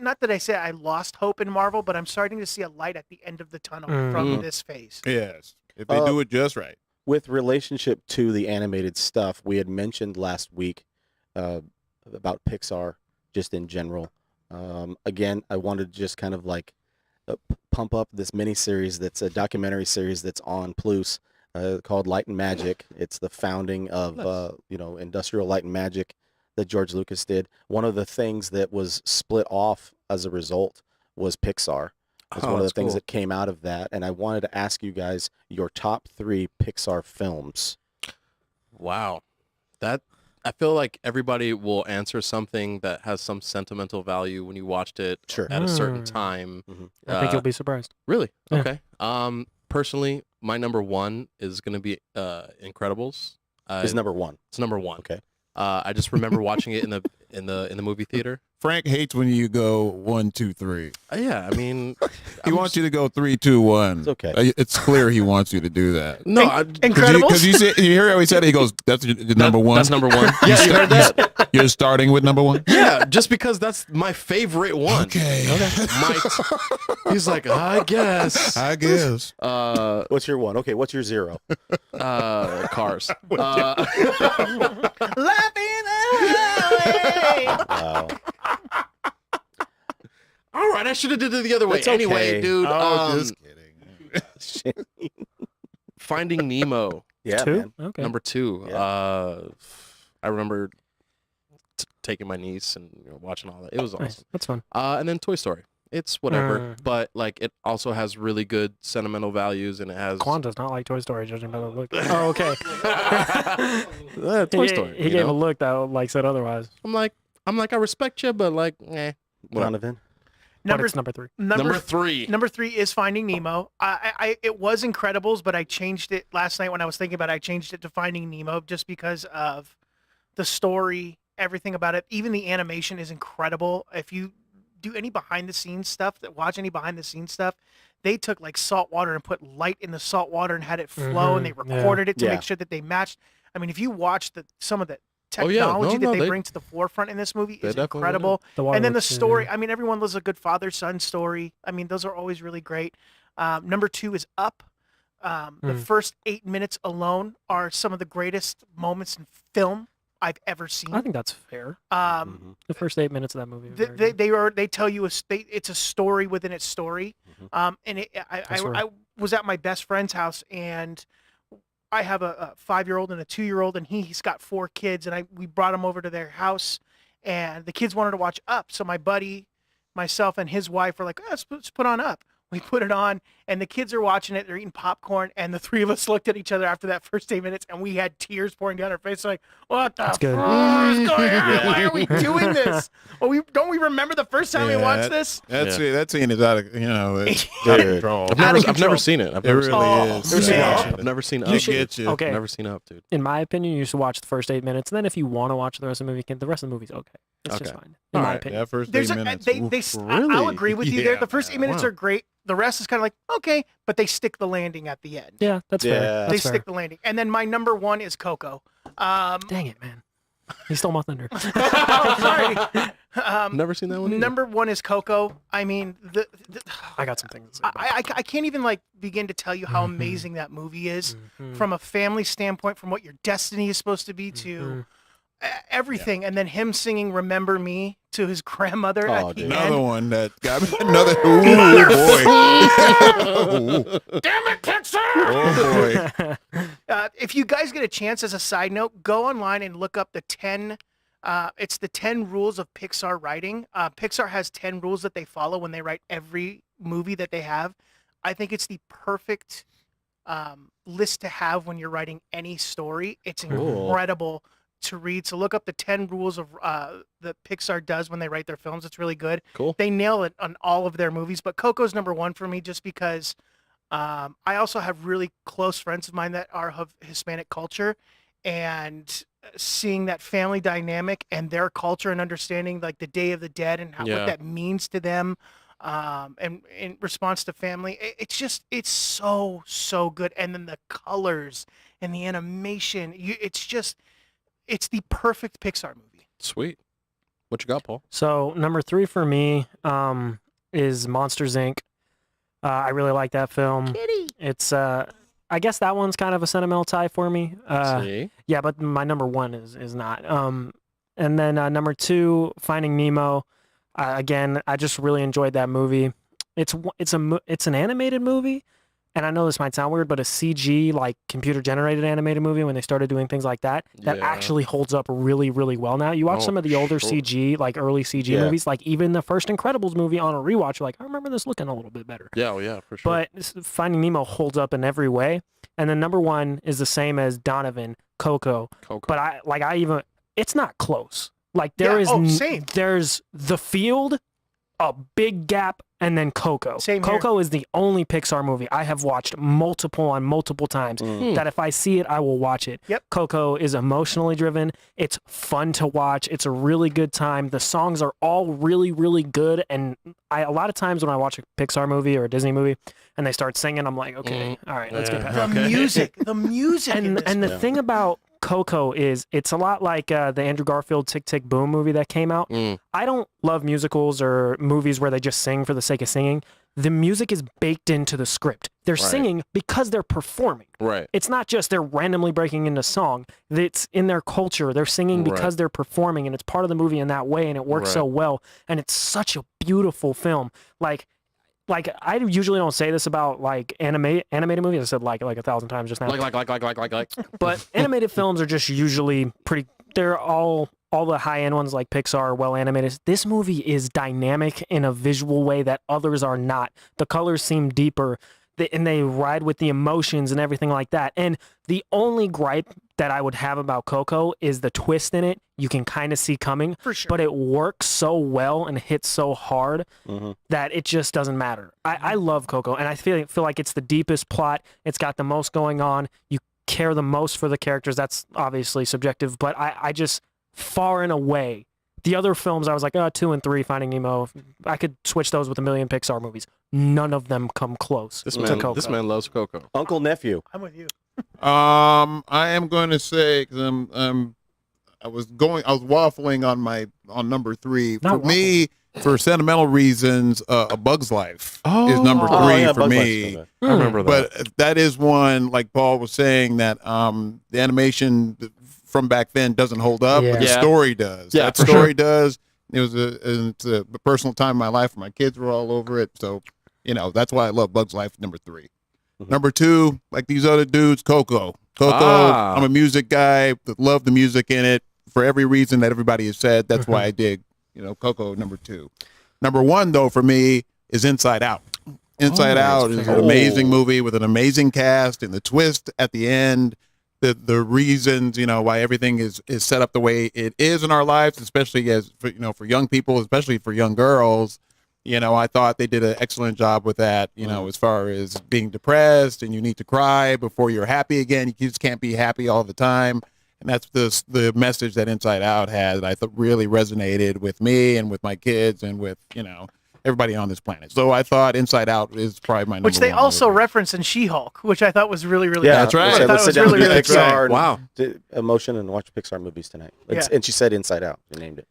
Not that I say I lost hope in Marvel, but I'm starting to see a light at the end of the tunnel from Mhm. this phase. Yes, if they do it just right. With relationship to the animated stuff, we had mentioned last week about Pixar just in general. Again, I wanted to just kind of like pump up this mini series that's a documentary series that's on Plus called Light and Magic. It's the founding of Industrial Light and Magic that George Lucas did. One of the things that was split off as a result was Pixar. That's one of the that's things cool. that came out of that. And I wanted to ask you guys your top 3 Pixar films. Wow, that I feel like everybody will answer something that has some sentimental value when you watched it Sure. at a certain Mm. time. I think you'll be surprised. Really? Yeah. Okay. Personally, my number 1 is gonna be Incredibles. Is number 1. It's number 1. Okay. I just remember watching it in the movie theater. Frank hates when you go 1, 2, 3. Yeah, I mean, He wants you to go 3, 2, 1. It's okay. It's clear he wants you to do that. No, Incredibles. Because you hear how he said it. He goes, "That's your number 1." That's number 1. Yeah, you heard that? You're starting with number 1. Yeah, just because that's my favorite one. Okay. He's like, I guess. I guess. What's your 1? Okay, what's your 0? Cars. Laughing away. Wow. All right, I should have did it the other way. It's okay. Anyway, dude. Just kidding. Finding Nemo, Yeah, 2? man. Okay. number 2. Yeah. I remember taking my niece and watching all that. It was Nice. awesome. That's fun. And then Toy Story. It's whatever, but like it also has really good sentimental values, and it has Quan does not like Toy Story, judging by the look. Oh, okay. Toy Story. He you gave know? a look that like said otherwise. I'm like, I respect you, but like, Donovan. but it's number 3. Number 3. Number 3 is Finding Nemo. It was Incredibles, but I changed it last night when I was thinking about it. I changed it to Finding Nemo just because of the story, everything about it. Even the animation is incredible. If you do any behind the scenes stuff, they took like salt water and put light in the salt water and had it flow, and they recorded it to make sure that they matched. I mean, if you watch some of the technology that they bring to the forefront in this movie is incredible. And then the story, I mean, everyone loves a good father-son story. I mean, those are always really great. Number 2 is Up. The first 8 minutes alone are some of the greatest moments in film I've ever seen. I think that's fair. The first 8 minutes of that movie. They tell you it's a story within its story. And I was at my best friend's house, and I have a 5-year-old and a 2-year-old, and he's got 4 kids, and we brought him over to their house, and the kids wanted to watch Up. So my buddy, myself, and his wife were like, let's put on Up. We put it on, and the kids are watching it. They're eating popcorn, and the 3 of us looked at each other after that first 8 minutes, and we had tears pouring down our face. Like, what the fuck is going on? Why are we doing this? Well, don't we remember the first time we watched this? That scene is out of out of control. I've never seen it. It really is. I've never seen Up. Okay. Never seen Up, dude. In my opinion, you should watch the first 8 minutes. And then if you want to watch the rest of the movie, the rest of the movie's okay. It's just fine. In my opinion. That first 8 minutes. I'll agree with you there. The first 8 minutes Wow. are great. The rest is kind of like, okay, but they stick the landing at the end. Yeah, that's fair. They stick the landing. And then my number 1 is Coco. Dang it, man. He stole my thunder. Oh, sorry. Never seen that one either. Number 1 is Coco. I mean, I got some things to say. I can't even begin to tell you how amazing that movie is from a family standpoint, from what your destiny is supposed to be to everything. And then him singing "Remember Me" to his grandmother at the another end. one that got me. Another boy. Damn it, Pixar! Oh boy. If you guys get a chance, as a side note, go online and look up the 10. It's the 10 rules of Pixar writing. Pixar has 10 rules that they follow when they write every movie that they have. I think it's the perfect list to have when you're writing any story. It's incredible to read. So look up the 10 rules of that Pixar does when they write their films. It's really good. Cool. They nail it on all of their movies, but Coco's number 1 for me just because I also have really close friends of mine that are of Hispanic culture, and seeing that family dynamic and their culture and understanding like the Day of the Dead and what that means to them, and in response to family, it's so good. And then the colors and the animation, it's the perfect Pixar movie. Sweet. What you got, Paul? So number 3 for me is Monsters, Inc. I really like that film. Kitty. It's I guess that one's kind of a sentimental tie for me. See? Yeah, but my number 1 is not. And then number 2, Finding Nemo. Again, I just really enjoyed that movie. It's an animated movie, and I know this might sound weird, but a CG, like computer generated animated movie, when they started doing things like that actually holds up really, really well now. You watch some of the older CG, like early CG movies, like even the first Incredibles movie on a rewatch, you're like, I remember this looking a little bit better. Yeah, for sure. But Finding Nemo holds up in every way. And then number 1 is the same as Donovan, Coco. But it's not close. Like there's The Field, a big gap, and then Coco. Coco is the only Pixar movie I have watched multiple times that if I see it, I will watch it. Yep. Coco is emotionally driven. It's fun to watch. It's a really good time. The songs are all really, really good. And a lot of times when I watch a Pixar movie or a Disney movie and they start singing, I'm like, okay, all right, let's get past it. The music. And the thing about Coco is it's a lot like the Andrew Garfield Tick Tick Boom movie that came out. I don't love musicals or movies where they just sing for the sake of singing. The music is baked into the script. They're singing because they're performing. Right. It's not just they're randomly breaking into song. It's in their culture. They're singing because they're performing, and it's part of the movie in that way, and it works so well. And it's such a beautiful film. Like I usually don't say this about like animated movies. I said like 1,000 times just now. Like. But animated films are just usually pretty. They're all the high end ones like Pixar are well animated. This movie is dynamic in a visual way that others are not. The colors seem deeper, and they ride with the emotions and everything like that. And the only gripe that I would have about Coco is the twist in it. You can kind of see coming, For sure. but it works so well and hits so hard that it just doesn't matter. I love Coco, and I feel like it's the deepest plot. It's got the most going on. You care the most for the characters. That's obviously subjective, but I just far and away. The other films, I was like, 2 and 3, Finding Nemo. I could switch those with a million Pixar movies. None of them come close to Coco. This man loves Coco. Uncle Nephew. I'm with you. I am going to say because I was waffling on number 3. For Not me, for sentimental reasons, A Bug's Life is number 3 yeah, for Bug's me. Life's I remember that. But that is one, like Paul was saying, that the animation from back then doesn't hold up, but the Yeah. story does. Yeah, That for story does. It's a personal time in my life. My kids were all over it, so that's why I love Bug's Life. Number 3. Number 2, like these other dudes, Coco. I'm a music guy that love the music in it for every reason that everybody has said. That's why I dig, Coco. Number 2. Number 1 though for me is Inside Out. Inside Out is an amazing movie with an amazing cast, and the twist at the end. The reasons why everything is set up the way it is in our lives, especially for young people, especially for young girls. I thought they did an excellent job with that. As far as being depressed and you need to cry before you're happy again. You just can't be happy all the time, and that's the message that Inside Out had. I thought really resonated with me and with my kids and with everybody on this planet. So I thought Inside Out is probably my number Which they 1 also movie. reference in She-Hulk, which I thought was really, really Yeah, good. that's right. I Said, thought let's it sit was down really, and do really Pixar good. and Wow. do emotion and watch Pixar movies tonight. Yeah. And she said Inside Out. She named it.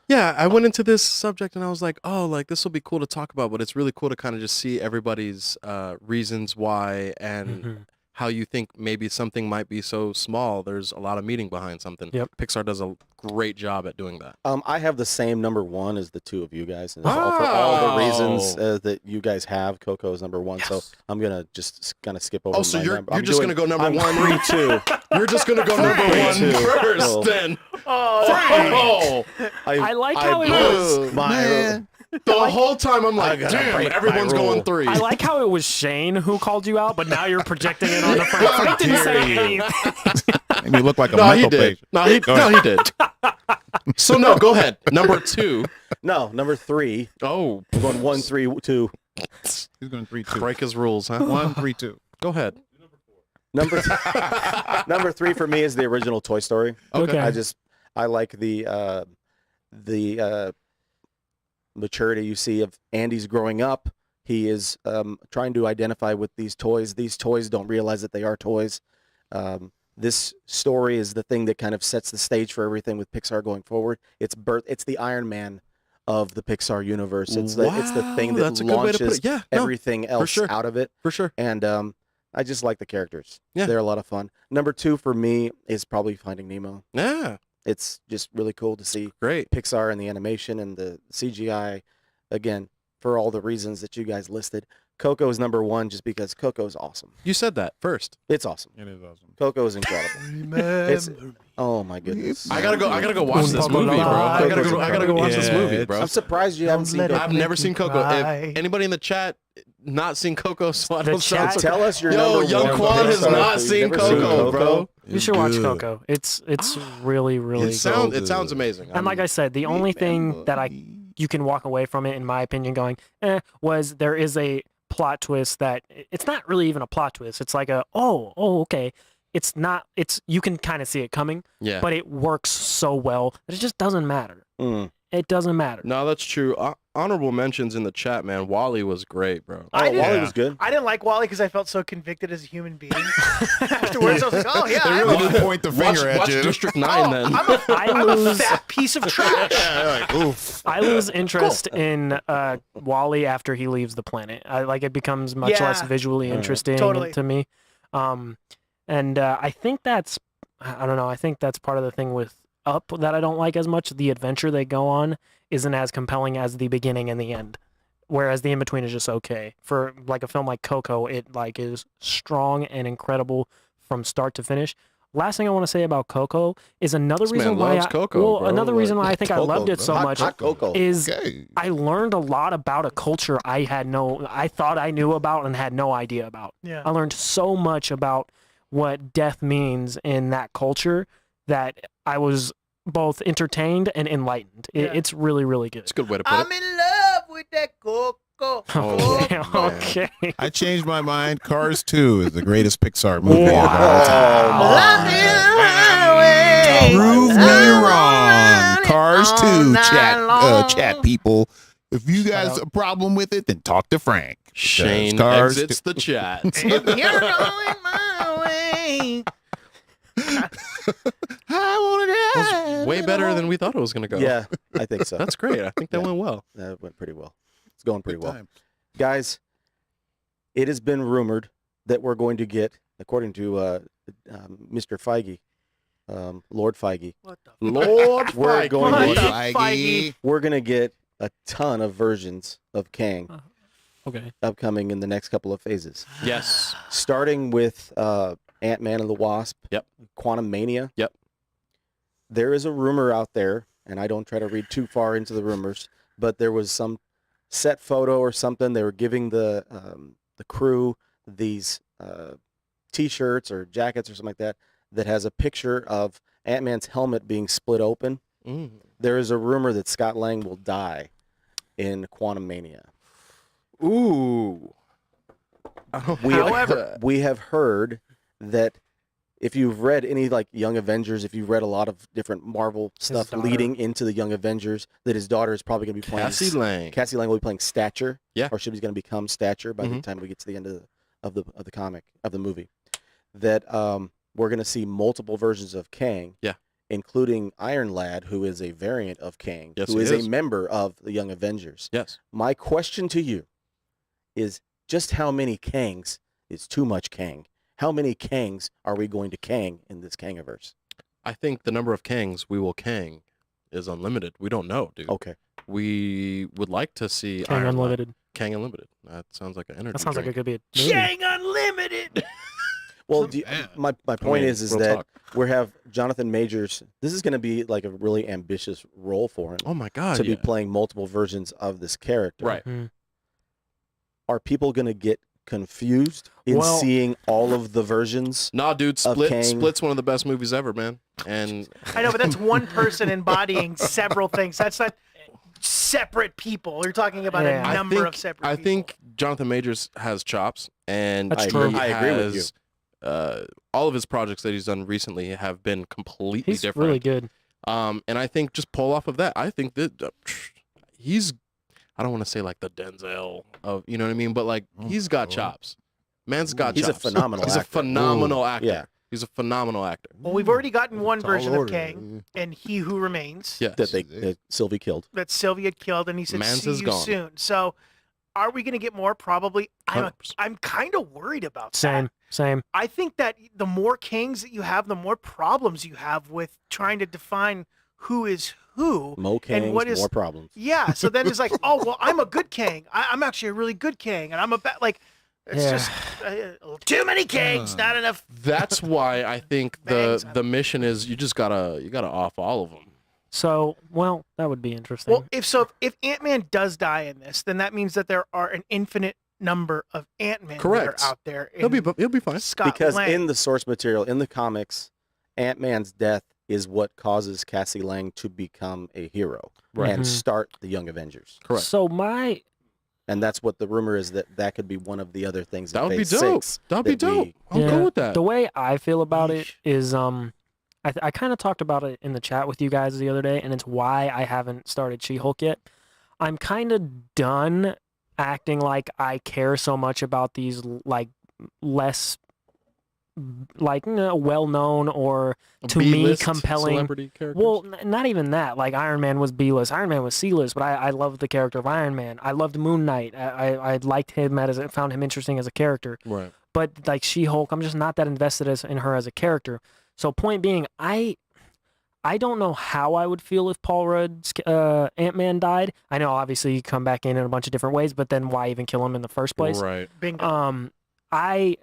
Yeah, I went into this subject and I was like, oh, like this will be cool to talk about, but it's really cool to kind of just see everybody's reasons why and how you think maybe something might be so small. There's a lot of meaning behind something. Yep. Pixar does a great job at doing that. I have the same number 1 as the 2 of you guys. And for all the reasons that you guys have, Coco is number 1. So I'm going to just kind of skip over Oh, so my you're number. just going to go number I'm 1? 3-2. You're just going to go number 1 2. first Oh. then. Oh, I like how it was. The whole time I'm like, gotta damn, break my everyone's rule. going 3. I like how it was Shane who called you out, but now you're projecting it on the front. Frank didn't say anything. Made me look like a No, he mental did. patient. No, he did. So no, go ahead. Number 2. No, number 3. Oh, I'm going 1, 3, 2. He's going 3-2. break his rules, huh? 1-3-2. Go ahead. Number 3 for me is the original Toy Story. Okay. I like the maturity you see of Andy's growing up. He is trying to identify with these toys. These toys don't realize that they are toys. This story is the thing that kind of sets the stage for everything with Pixar going forward. It's the Iron Man of the Pixar universe. It's the thing that that's a good way to put launches it. Yeah, no, everything else sure. out of it. for sure. And I just like the characters. Yeah. They're a lot of fun. Number 2 for me is probably Finding Nemo. Yeah, It's just really cool to see great. Pixar and the animation and the CGI, again, for all the reasons that you guys listed. Coco is number 1 just because Coco is awesome. You said that first. It's awesome. It is awesome. Coco is incredible. It's, oh my goodness. I gotta go watch this movie, bro. I gotta go watch this Yeah, movie, bro. I'm surprised you haven't seen let it Coco. I've never seen Coco. cry. If anybody in the chat not seen Coco, so I The don't sound chat- so- Tell us your Yo, number Young 1 Quan has Pixar. not You've seen never Coco, bro. You should watch Good. Coco. It's really, really It good. sounds amazing. And like I said, the only thing that you can walk away from it, in my opinion, going, was there is a plot twist that it's not really even a plot twist. It's like okay. It's not. You can kind of see it coming, yeah. but it works so well that it just doesn't matter. Mm. It doesn't matter. No, that's true. Honorable mentions in the chat, man. Wally was great, bro. Oh, Wally Yeah. was good. I didn't like Wally because I felt so convicted as a human being. Afterwards, I was like, oh, yeah, They I'm really a, did point the finger at Watch you. District 9 then. I'm a fat piece of trash. Like, oof. I lose interest in Wally after he leaves the planet. It becomes much less Yeah. visually interesting Totally. to me. And I think I don't know. I think that's part of the thing with Up that I don't like as much. The adventure they go on isn't as compelling as the beginning and the end, whereas the in between is just okay. For like a film like Coco, it is strong and incredible from start to finish. Last thing I want to say about Coco is another This reason man why loves Coco, well, bro. another reason why I Like, think I Coco, loved it bro. so Hot- much hot Coco. is Okay. I learned a lot about a culture I thought I knew about and had no idea about. Yeah. I learned so much about what death means in that culture that I was both entertained and enlightened. It's really, really good. It's a good way to put it. in love with that coco. Okay, Oh, man. okay. I changed my mind. Cars 2 is the greatest Pixar movie of all time. Prove me wrong. Cars 2, chat people. If you guys have a problem with it, then talk to Frank. Shane Cars exits the chat. If you're going my way. I want to That was way better than we thought it was going to go. Yeah, I think so. That's great. I think that Yeah. went well. That went pretty well. It's going pretty well. Time. Guys, it has been rumored that we're going to get, according to Mr. Feige, Lord Feige, What the Lord We're Feige. going What to the get, Feige? we're going to get a ton of versions of Kang Okay. upcoming in the next couple of phases. Yes. Starting with Ant-Man and the Wasp, Yep. Quantum Mania. Yep. There is a rumor out there, and I don't try to read too far into the rumors, but there was some set photo or something. They were giving the crew these T-shirts or jackets or something like that that has a picture of Ant-Man's helmet being split open. Mm. There is a rumor that Scott Lang will die in Quantum Mania. Ooh. However- We have heard that if you've read any like Young Avengers, if you've read a lot of different Marvel stuff daughter. leading into the Young Avengers, that his daughter is probably going to be playing Cassie Lang. Cassie Lang will be playing Stature, Yeah. or she's going to become Stature by the Mhm. time we get to the end of the comic of the movie. That we're going to see multiple versions of Kang, Yeah. including Iron Lad, who is a variant of Kang, Yes, who he is is. a member of the Young Avengers. Yes. My question to you is just how many Kangs is too much Kang? How many Kangs are we going to Kang in this Kangiverse? I think the number of Kangs we will Kang is unlimited. We don't know, dude. Okay. We would like to see Kang Iron Lad. Unlimited. Kang Unlimited. That sounds like an energy That sounds like drink. it could be a movie. Kang Unlimited. Well, Man. my I point mean, is real that talk. we have Jonathan Majors. This is going to be like a really ambitious role for him Oh my God. to yeah. be playing multiple versions of this character. Right. Are people going to get confused in Well- seeing all of the versions? Nah, dude. of Kang. Split's one of the best movies ever, man. And I know, but that's one person embodying several things. That's not separate people. You're talking about Yeah. a number of separate I people. think Jonathan Majors has chops, and That's he true. I agree with has, all of his projects that he's done recently have been completely He's different. really good. And I think just pull off of that. I think that he's, I don't want to say like the Denzel of, you know what I mean, but like he's got chops. Man's got He's a chops. phenomenal He's actor. a phenomenal actor. Yeah. He's a phenomenal actor. Well, we've already gotten one Tall version of order. Kang, and He Who Remains, Yes. That Sylvie killed. that Sylvia killed, and he said, Mans see is you gone. soon. So are we going to get more? Probably. 100%. I'm kind of worried about that. Same. I think that the more Kangs that you have, the more problems you have with trying to define who is who. Mo Kangs, what is- more problems. Yeah, so then it's like, oh, well, I'm a good Kang. I'm actually a really good Kang, and I'm a bad, like, it's Yeah. just too many Kangs, not enough. That's why I think Bangs. the mission is you gotta off all of them. So, well, that would be interesting. Well, if Ant-Man does die in this, then that means that there are an infinite number of Ant-Men that Correct. are out there. He'll be fine. Scott Because Lang. in the source material, in the comics, Ant-Man's death is what causes Cassie Lang to become a hero and Mhm. start the Young Avengers. Correct. So my And that's what the rumor is, that could be one of the other things. That in would be Phase dope. 6 That'd be that we- dope. I'm Yeah. cool with that. the way I feel about it Yeesh. is I kind of talked about it in the chat with you guys the other day, and it's why I haven't started She-Hulk yet. I'm kind of done acting like I care so much about these like less like well-known or to me B-list compelling. celebrity characters. Well, not even that. Like Iron Man was B-list. Iron Man was C-list, but I loved the character of Iron Man. I loved Moon Knight. I liked him found him interesting as a character. right. But like She-Hulk, I'm just not that invested in her as a character. So point being, I don't know how I would feel if Paul Rudd's Ant-Man died. I know obviously he come back in a bunch of different ways, but then why even kill him in the first place? Right. Bingo. I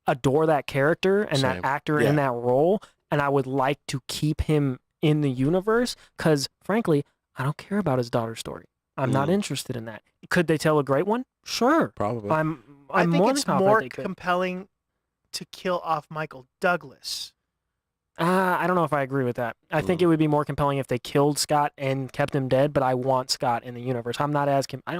adore that character and Same. that actor in that role, and I would like to keep him in the universe because, frankly, I don't care about his daughter's story. I'm not Mm. interested in that. Could they tell a great one? Sure. Probably. I think more it's than confident more they could. compelling to kill off Michael Douglas. I don't know if I agree with that. I think it would be more compelling if they killed Scott and kept him dead, but I want Scott in the universe. I'm not as I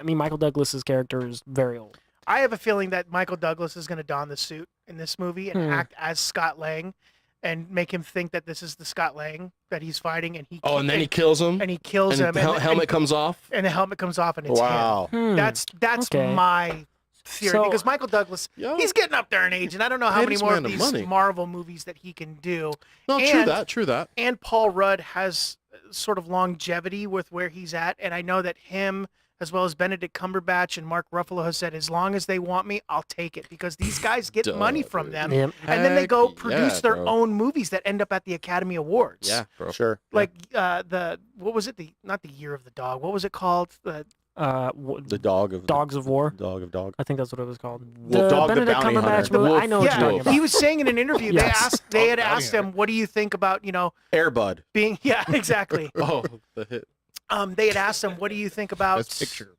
mean, Michael Douglas's character is very old. I have a feeling that Michael Douglas is going to don the suit in this movie and act as Scott Lang and make him think that this is the Scott Lang that he's fighting. And he and then he kills him. And he kills him. The helmet comes off. And the helmet comes off and it's him. That's Okay. my theory. So- Because Michael Douglas, he's getting up there in age, and I don't know how Pay many this more of man these money. Marvel movies that he can do. No, true that. And Paul Rudd has sort of longevity with where he's at, and I know that him, as well as Benedict Cumberbatch and Mark Ruffalo, has said, as long as they want me, I'll take it, because these guys get money from them, Yep. and then they go Heck produce yeah, their bro. own movies that end up at the Academy Awards. Yeah, bro. Sure. Like what was it? Not the Year of the Dog. What was it called? The dog of Dogs of War. Dog of dog. I think that's what it was called. Wolf, Dog the Benedict Bounty Cumberbatch Hunter. movie. Wolf. I know what you're talking Yeah, about. he was saying in an interview, Yes. they had Bounty asked him, what do you think about, Air Bud. being, yeah, exactly. Oh, the hit. They had asked him, what do you think about, Best picture.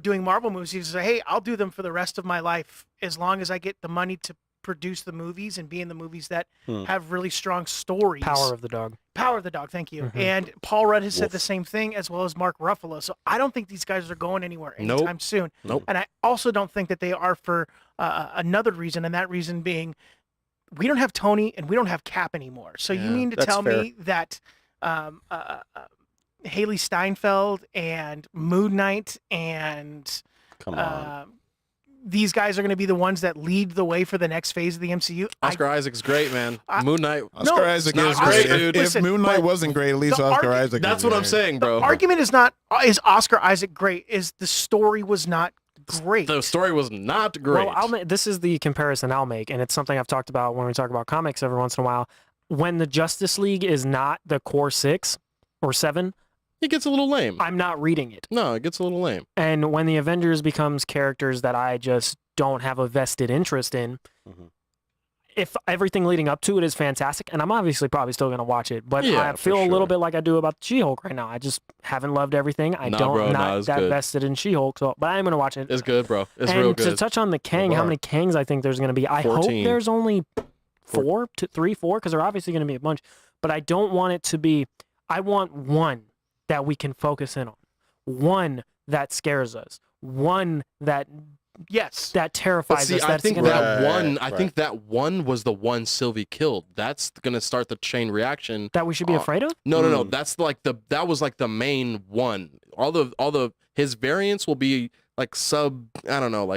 doing Marvel movies? He said, hey, I'll do them for the rest of my life as long as I get the money to produce the movies and be in the movies that have really strong stories. Power of the Dog. Power of the Dog, thank you. Mhm. And Paul Rudd has said Wolf. the same thing, as well as Mark Ruffalo. So I don't think these guys are going anywhere anytime soon. Nope. And I also don't think that they are for another reason, and that reason being, we don't have Tony and we don't have Cap anymore. So you Yeah, mean to that's tell fair. me that Haley Steinfeld and Moon Knight and Come on. these guys are going to be the ones that lead the way for the next phase of the MCU? Oscar Isaac's great, man. Moon Knight. Oscar Isaac not is great, great. dude. If Listen, Moon Knight but wasn't great, at least the Oscar argu- Isaac. That's is what I'm great. saying, bro. Argument is not, is Oscar Isaac great? Is the story was not great? The story was not great. Well, this is the comparison I'll make, and it's something I've talked about when we talk about comics every once in a while. When the Justice League is not the core 6 or 7, it gets a little lame. I'm not reading it. No, it gets a little lame. And when the Avengers becomes characters that I just don't have a vested interest in, Mhm. if everything leading up to it is fantastic, and I'm obviously probably still going to watch it, but Yeah, I for feel a sure. little bit like I do about She-Hulk right now. I just haven't loved everything. I Nah, don't bro, not it's that good. vested in She-Hulk, so but I'm going to watch it. It's good, bro. It's and real to good. touch on the Kang, how bar. many Kangs I think there's going to be? I 14. hope there's only 4, because there are obviously going to be a bunch. But I don't want it to be. I want one that we can focus in on, one that scares us, one that yes. that But terrifies see, us. I That's think gonna, that Right, one. I right. think that one was the one Sylvie killed. That's gonna start the chain reaction. that we should be afraid of. No. That's like that was like the main one. All the his variants will be like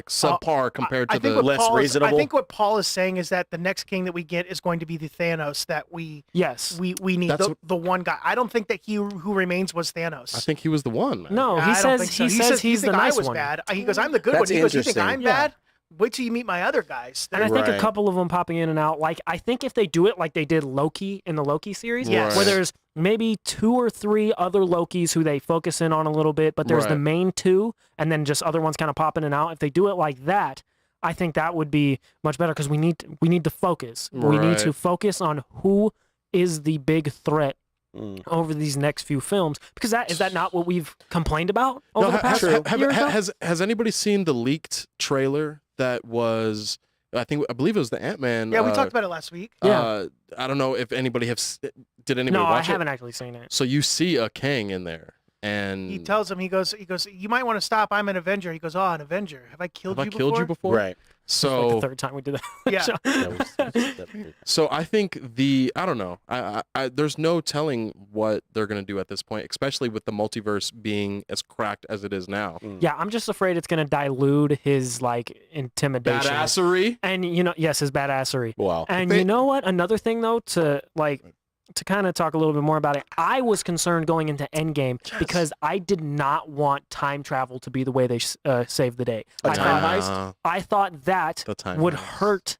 subpar compared to I think the. what less Paul is- reasonable? I think what Paul is saying is that the next king that we get is going to be the Thanos that we Yes. we need, That's the one guy. I don't think that he who remains was Thanos. I think he was the one. Man. No, I he don't says think so. he says "You he's the think nice I was one. bad. He goes, I'm the good That's one. He goes, you think interesting. I'm Yeah. bad? Wait till you meet my other guys. And I think a Right. couple of them popping in and out. Like I think if they do it like they did Loki in the Loki series, Yes. where Right. there's maybe 2 or 3 other Lokis who they focus in on a little bit, but there's the Right. main 2, and then just other ones kind of pop in and out. If they do it like that, I think that would be much better because we need to focus. We need to Right. focus on who is the big threat Mm. over these next few films. Because that is that not what we've complained about over No, the past have- year or so? has anybody seen the leaked trailer that was? I believe it was the Ant-Man. Yeah, we talked about it last week. Yeah. I don't know if anybody did anybody No, I watch it. haven't actually seen it. So you see a Kang in there, and He tells him, he goes, you might want to stop. I'm an Avenger. He goes, oh, an Avenger. Have I killed have I you killed you before? Right. It's like So the 3rd time we did that. Yeah. So- So I think I don't know. I there's no telling what they're gonna do at this point, especially with the multiverse being as cracked as it is now. Yeah, I'm just afraid it's gonna dilute his like intimidation. Badassery. And yes, his badassery. Wow. And They- you know what? Another thing though, to kind of talk a little bit more about it, I was concerned going into Endgame because I did not want time travel to be the way they saved the day. A I time thought, heist? I thought that The time would heist. hurt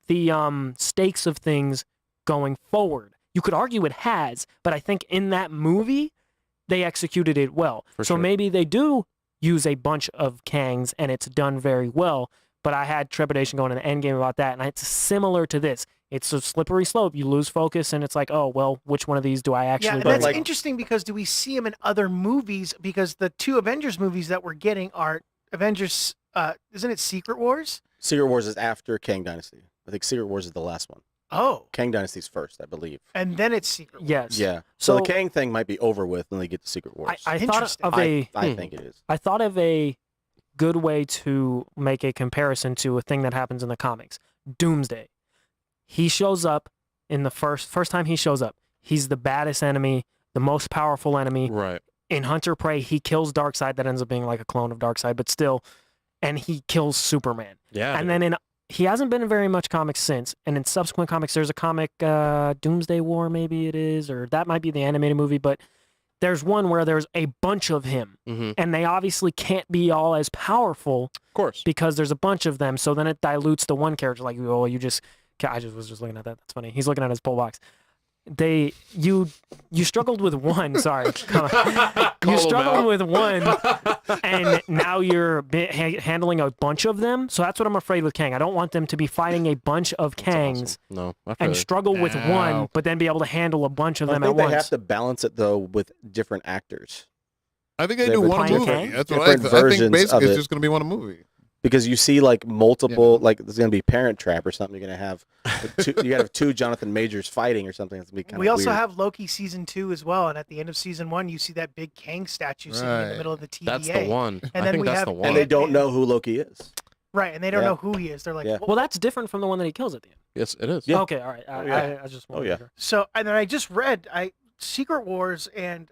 the stakes of things going forward. You could argue it has, but I think in that movie they executed it well. For So sure. maybe they do use a bunch of Kangs and it's done very well. But I had trepidation going in the Endgame about that, and it's similar to this. It's a slippery slope. You lose focus, and it's like, oh well, which one of these do I Yeah, actually? and believe? that's like- interesting because do we see him in other movies? Because the 2 Avengers movies that we're getting are Avengers, isn't it Secret Wars? Secret Wars is after Kang Dynasty. I think Secret Wars is the last one. Oh, Kang Dynasty's first, I believe. and then it's Secret Wars. Yes. Yeah. So the So- Kang thing might be over with when they get to Secret Wars. I thought Interesting. of a I think it is. I thought of a good way to make a comparison to a thing that happens in the comics. Doomsday. He shows up in the first time he shows up. He's the baddest enemy, the most powerful enemy. Right. In Hunter Prey, he kills Darkseid. That ends up being like a clone of Darkseid, but still, and he kills Superman. Yeah. And then he hasn't been in very much comics since. And in subsequent comics, there's a comic, Doomsday War, maybe it is, or that might be the animated movie. But there's one where there's a bunch of him, Mm-hmm. and they obviously can't be all as powerful Of course. because there's a bunch of them. So then it dilutes the one character. Like, oh, I was just looking at that. That's funny. He's looking at his pull box. You struggled with one. Sorry, come on. Call You 'em struggled out. with one, and now you're handling a bunch of them. So that's what I'm afraid with Kang. I don't want them to be fighting a bunch of That's awesome. Kangs No, I feel and you. struggle with one, Wow. but then be able to handle a bunch of I them at think they once. have to balance it though with different actors. I think they They do would one a find movie. Kang? That's what I Different think. I versions think of basically it. it's just going to be one a movie. Because you see like multiple, like there's gonna be Parent Trap or something. You're gonna have you gotta have two Jonathan Majors fighting or something. That's gonna be kind of We also weird. have Loki season 2 as well, and at the end of season 1, you see that big Kang statue sitting in the Right. middle of the TVA. That's the one. And I then think we that's have- the and one. they don't know who Loki is. Right, and they don't Yeah. know who he is. They're like, Yeah. "What?" Well, that's different from the one that he kills at the end. Yes, it is. Yeah. Okay, all right. Oh, yeah. I just Oh, wanted yeah. to hear. So, and then I just read Secret Wars and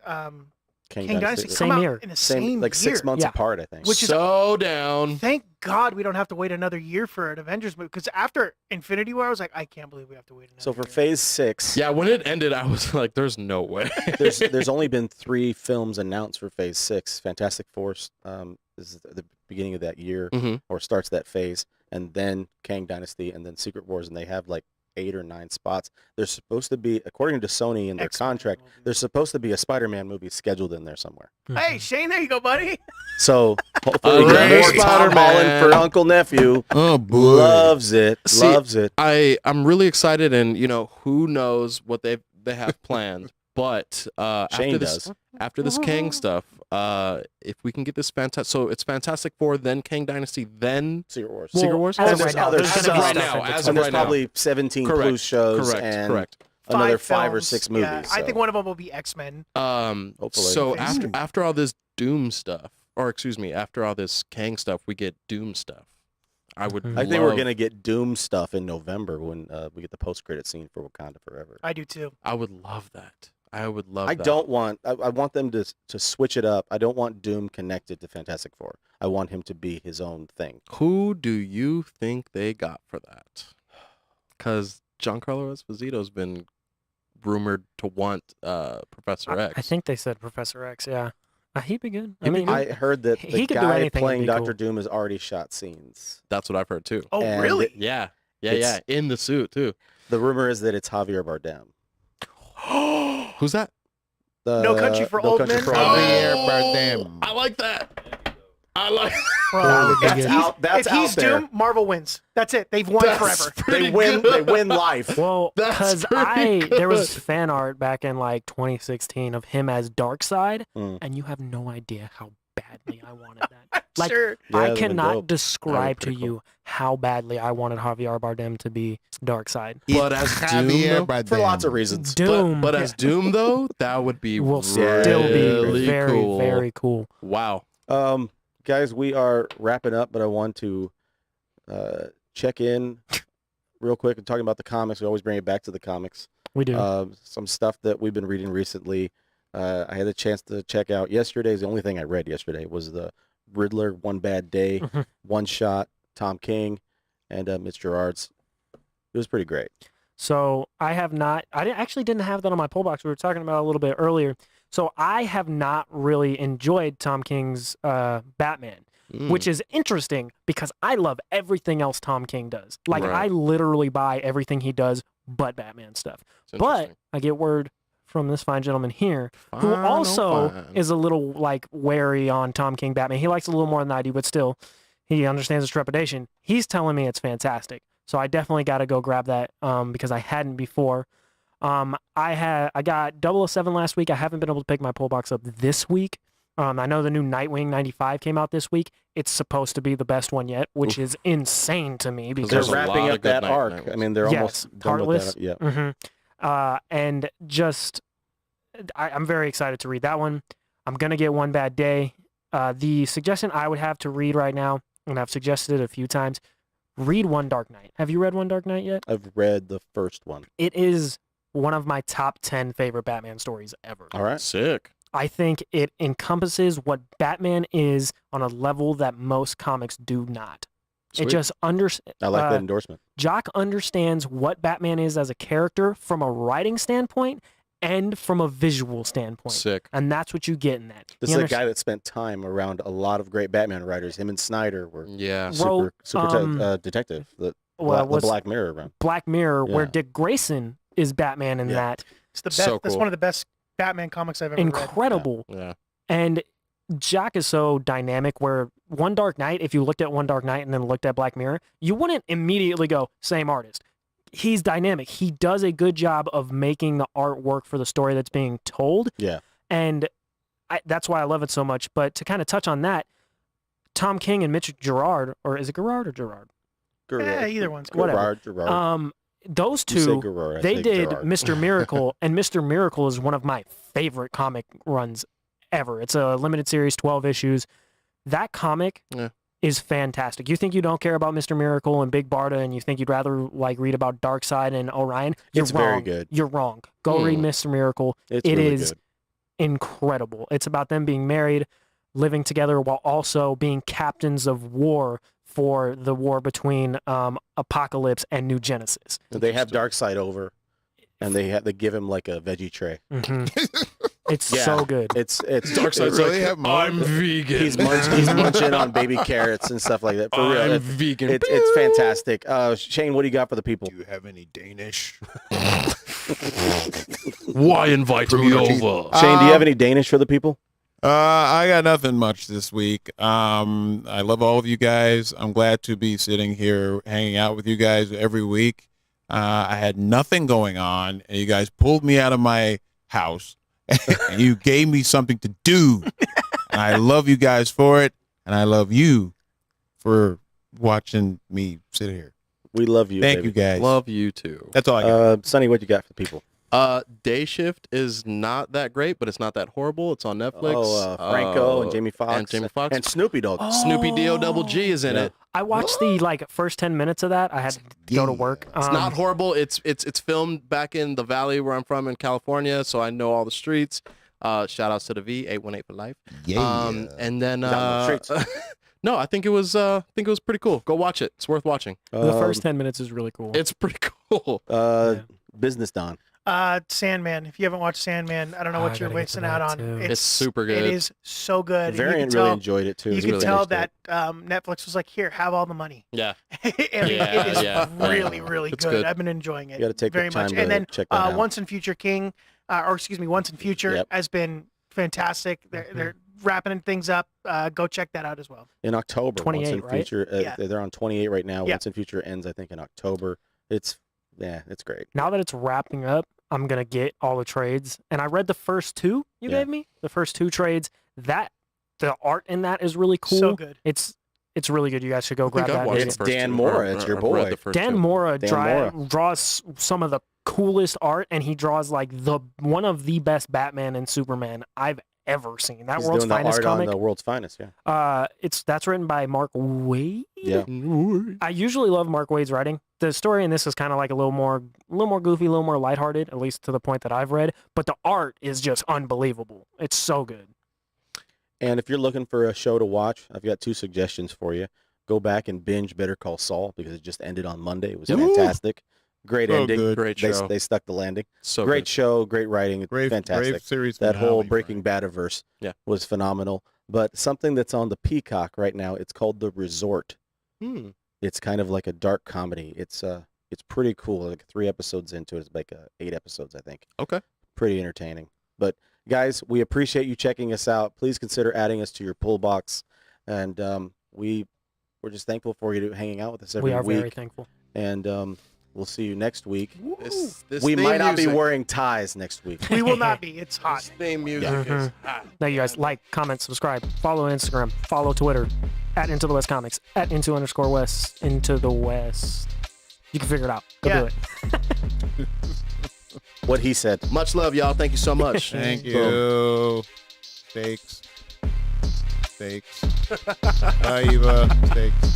King King Dynasty. Dynasty Same come year. out in the Same, same like 6 year. months Yeah. apart, I think. Which is- so down. Thank God we don't have to wait another year for an Avengers movie. Because after Infinity War, I was like, I can't believe we have to wait another So for year. Phase 6, Yeah, when it ended, I was like, "There's no way." there's only been 3 films announced for Phase 6. Fantastic Four is the beginning of that year, Mhm. or starts that phase, and then Kang Dynasty, and then Secret Wars, and they have like 8 or 9 spots. There's supposed to be, according to Sony in their X-Men contract, will be- there's supposed to be a Spider-Man movie scheduled in there somewhere. Hey, Shane, there you go, buddy. So hopefully we get Hooray, more Tom Spider-Man. Holland for Uncle Nephew. Oh boy! Loves it. See, Loves it. I'm really excited, and who knows what they have planned. But Shane does. after this Kang stuff, if we can get this so it's Fantastic Four, then Kang Dynasty, then Secret Wars. Well, Secret Wars. as And of there's right now, other there's gonna be stuff. stuff Right now, in as between. of and there's right now. probably 17 Correct. Plus shows Correct. and Correct. another 5 5 or films, 6 movies. Yeah, I think so. one of them will be X-Men. Hopefully. So Phase after all this Doom stuff, or excuse me, after all this Kang stuff, we get Doom stuff. I would. Mhm. I think we're love- gonna get Doom stuff in November when we get the post-credit scene for Wakanda Forever. I do too. I would love that. I would love. I that. don't want. I want them to switch it up. I don't want Doom connected to Fantastic Four. I want him to be his own thing. Who do you think they got for that? Because Giancarlo Esposito's been rumored to want Professor X. I think they said Professor X. Yeah, he'd be good. I He'd be mean, good. I heard that he the could do guy anything, playing it'd be Doctor cool. Doom has already shot scenes. That's what I've heard too. Oh, And really? Yeah, It's- in the suit too. The rumor is that it's Javier Bardem. Who's that? The, No Country for Old Men? Javier Bardem. I like that. I like. That would be That's good. out. That's if he's out there. Doom, Marvel wins. That's it. They've won forever. They win. They win life. Well, That's because pretty there was good. fan art back in like 2016 of him as Darkseid, Mm. and you have no idea how badly I wanted that. Like, Sure. Yeah, I that'd been cannot dope. describe to pretty cool. you how badly I wanted Javier Bardem to be Darkseid. But as Doom, Javier though, Bardem. For lots of reasons. Doom but as Doom though, that would be will really still be very, cool. very cool. Wow. Guys, we are wrapping up, but I want to check in real quick and talking about the comics. We always bring it back to the comics. We do. Some stuff that we've been reading recently. I had a chance to check out yesterday's. The only thing I read yesterday was the Riddler One Bad Day, Mhm. One Shot, Tom King, and Mitch Gerard's. It was pretty great. So I have not. Actually didn't have that on my poll box. We were talking about it a little bit earlier. So I have not really enjoyed Tom King's Batman, Mm. which is interesting because I love everything else Tom King does. Like Right. I literally buy everything he does, but Batman stuff. It's But interesting. I get word from this fine gentleman here who Fine, also fine. is a little like wary on Tom King Batman. He likes it a little more than I do, but still, he understands his trepidation. He's telling me it's fantastic, so I definitely got to go grab that because I hadn't before. I got 007 last week. I haven't been able to pick my pull box up this week, I know the new Nightwing 95 came out this week. It's supposed to be the best one yet, which is insane to me They're There's because a wrapping lot up of good that arc. I Nightwings. mean, they're Yes, almost done with Heartless. that. Yeah. And just I'm very excited to read that one. I'm gonna get One Bad Day. The suggestion I would have to read right now, and I've suggested it a few times, read One Dark Knight. Have you read One Dark Knight yet? I've read the first one. It is one of my top 10 favorite Batman stories ever. All right. Sick. I think it encompasses what Batman is on a level that most comics do not. Sweet. It just I like that endorsement. Jock understands what Batman is as a character from a writing standpoint and from a visual standpoint. Sick. And that's what you get in that. This You is a guy that spent time around a lot of great Batman writers. Him and Snyder were Yeah. Wrote, super detective. The what's Black Mirror run. Black Mirror, where Yeah. Dick Grayson is Batman in Yeah. that. It's the best. So That's cool. one of the best Batman comics I've ever read. Incredible. Yeah. And Jock is so dynamic where One Dark Knight, if you looked at One Dark Knight and then looked at Black Mirror, you wouldn't immediately go, same artist. He's dynamic. He does a good job of making the art work for the story that's being told. Yeah. And that's why I love it so much. But to kind of touch on that, Tom King and Mitch Gerard, or is it Gerard or Gerard? Yeah, either one's good. Whatever. Gerard. Those You say two, Gerard, I they say did Gerard. Mr. Miracle, and Mr. Miracle is one of my favorite comic runs ever. It's a limited series, 12 issues. That comic Yeah. is fantastic. You think you don't care about Mr. Miracle and Big Barda, and you think you'd rather like read about Darkseid and Orion? You're It's wrong. very good. You're wrong. Go read Mr. Miracle. It's It really is good. incredible. It's about them being married, living together, while also being captains of war for the war between Apocalypse and New Genesis. They have Darkseid over, and they give him like a veggie tray. It's Yeah. so good. It's Darkseid's really like, have more? I'm vegan. he's munching on baby carrots and stuff like that. For real, I'm vegan. it's fantastic. Shane, what do you got for the people? Do you have any Danish? Why invite me over? Shane, do you have any Danish for the people? I got nothing much this week. I love all of you guys. I'm glad to be sitting here hanging out with you guys every week. I had nothing going on, and you guys pulled me out of my house, and you gave me something to do. And I love you guys for it, and I love you for watching me sit here. We love you. Thank baby. you guys. Love you too. That's all I got. Sonny, what you got for the people? Day Shift is not that great, but it's not that horrible. It's on Netflix. Franco and Jamie Foxx. and Jamie Foxx. And Snoopy Dogg. Snoopy D-O double G is in Yeah. it. I watched the first 10 minutes of that. I had to go to work. It's not horrible. It's filmed back in the valley where I'm from in California, so I know all the streets. Shout outs to the V 818 for life. And then Down the streets. no, I think it was pretty cool. Go watch it. It's worth watching. The first 10 minutes is really cool. It's pretty cool. Business Don. Sandman. If you haven't watched Sandman, I don't know I what you're gotta get to wasting out that, on. too. It's super good. It is so good. And Variant you really can enjoyed it too. tell, you It's can really tell nice that Netflix was like, here, have all the money. Yeah. And it is yeah. really, really It's good. good. I've been enjoying it You got to take very the time much. to And then check that out. Once in Future King, Once in Future Yep. has been fantastic. They're wrapping things up. Go check that out as well. In October. 28, Once in right? Future, Yeah. they're on 28 right now. Yeah. Once in Future ends, I think, in October. It's great. Now that it's wrapping up, I'm going to get all the trades. And I read the first two you Yeah. gave me, the first two trades. The art in that is really cool. So good. It's really good. You guys should go grab that. watched It's Dan Mora. It's your boy. Dan Mora Dan Mora. draws some of the coolest art, and he draws like one of the best Batman and Superman I've ever seen. That He's World's doing the Finest art comic. on the World's Finest. Yeah. That's written by Mark Waid. Yeah. I usually love Mark Waid's writing. The story in this is kind of like a little more goofy, a little more lighthearted, at least to the point that I've read. But the art is just unbelievable. It's so good. And if you're looking for a show to watch, I've got two suggestions for you. Go back and binge Better Call Saul because it just ended on Monday. It was fantastic. Great So ending. good. Great show. They stuck the landing. So Great good. show, great writing, fantastic. Brave series. That whole finale, Breaking Frank. Badiverse Yeah. was phenomenal. But something that's on the Peacock right now, it's called The Resort. It's kind of like a dark comedy. It's pretty cool. Like 3 episodes into it. It's like 8 episodes, I think. Okay. Pretty entertaining. But guys, we appreciate you checking us out. Please consider adding us to your pull box. And we're just thankful for you hanging out with us every We are week. very thankful. And We'll see you next week. This We theme might not be music- wearing ties next week. We will not be. It's This hot. theme music is hot. Now you guys like, comment, subscribe, follow Instagram, follow Twitter, at Into the West Comics, at Into_West, Into the West. You can figure it out. Go Yeah. do it. What he said. Much love, y'all. Thank you so much. Thank Boom. you. Steaks. Steaks. Bye, Eva. Steaks.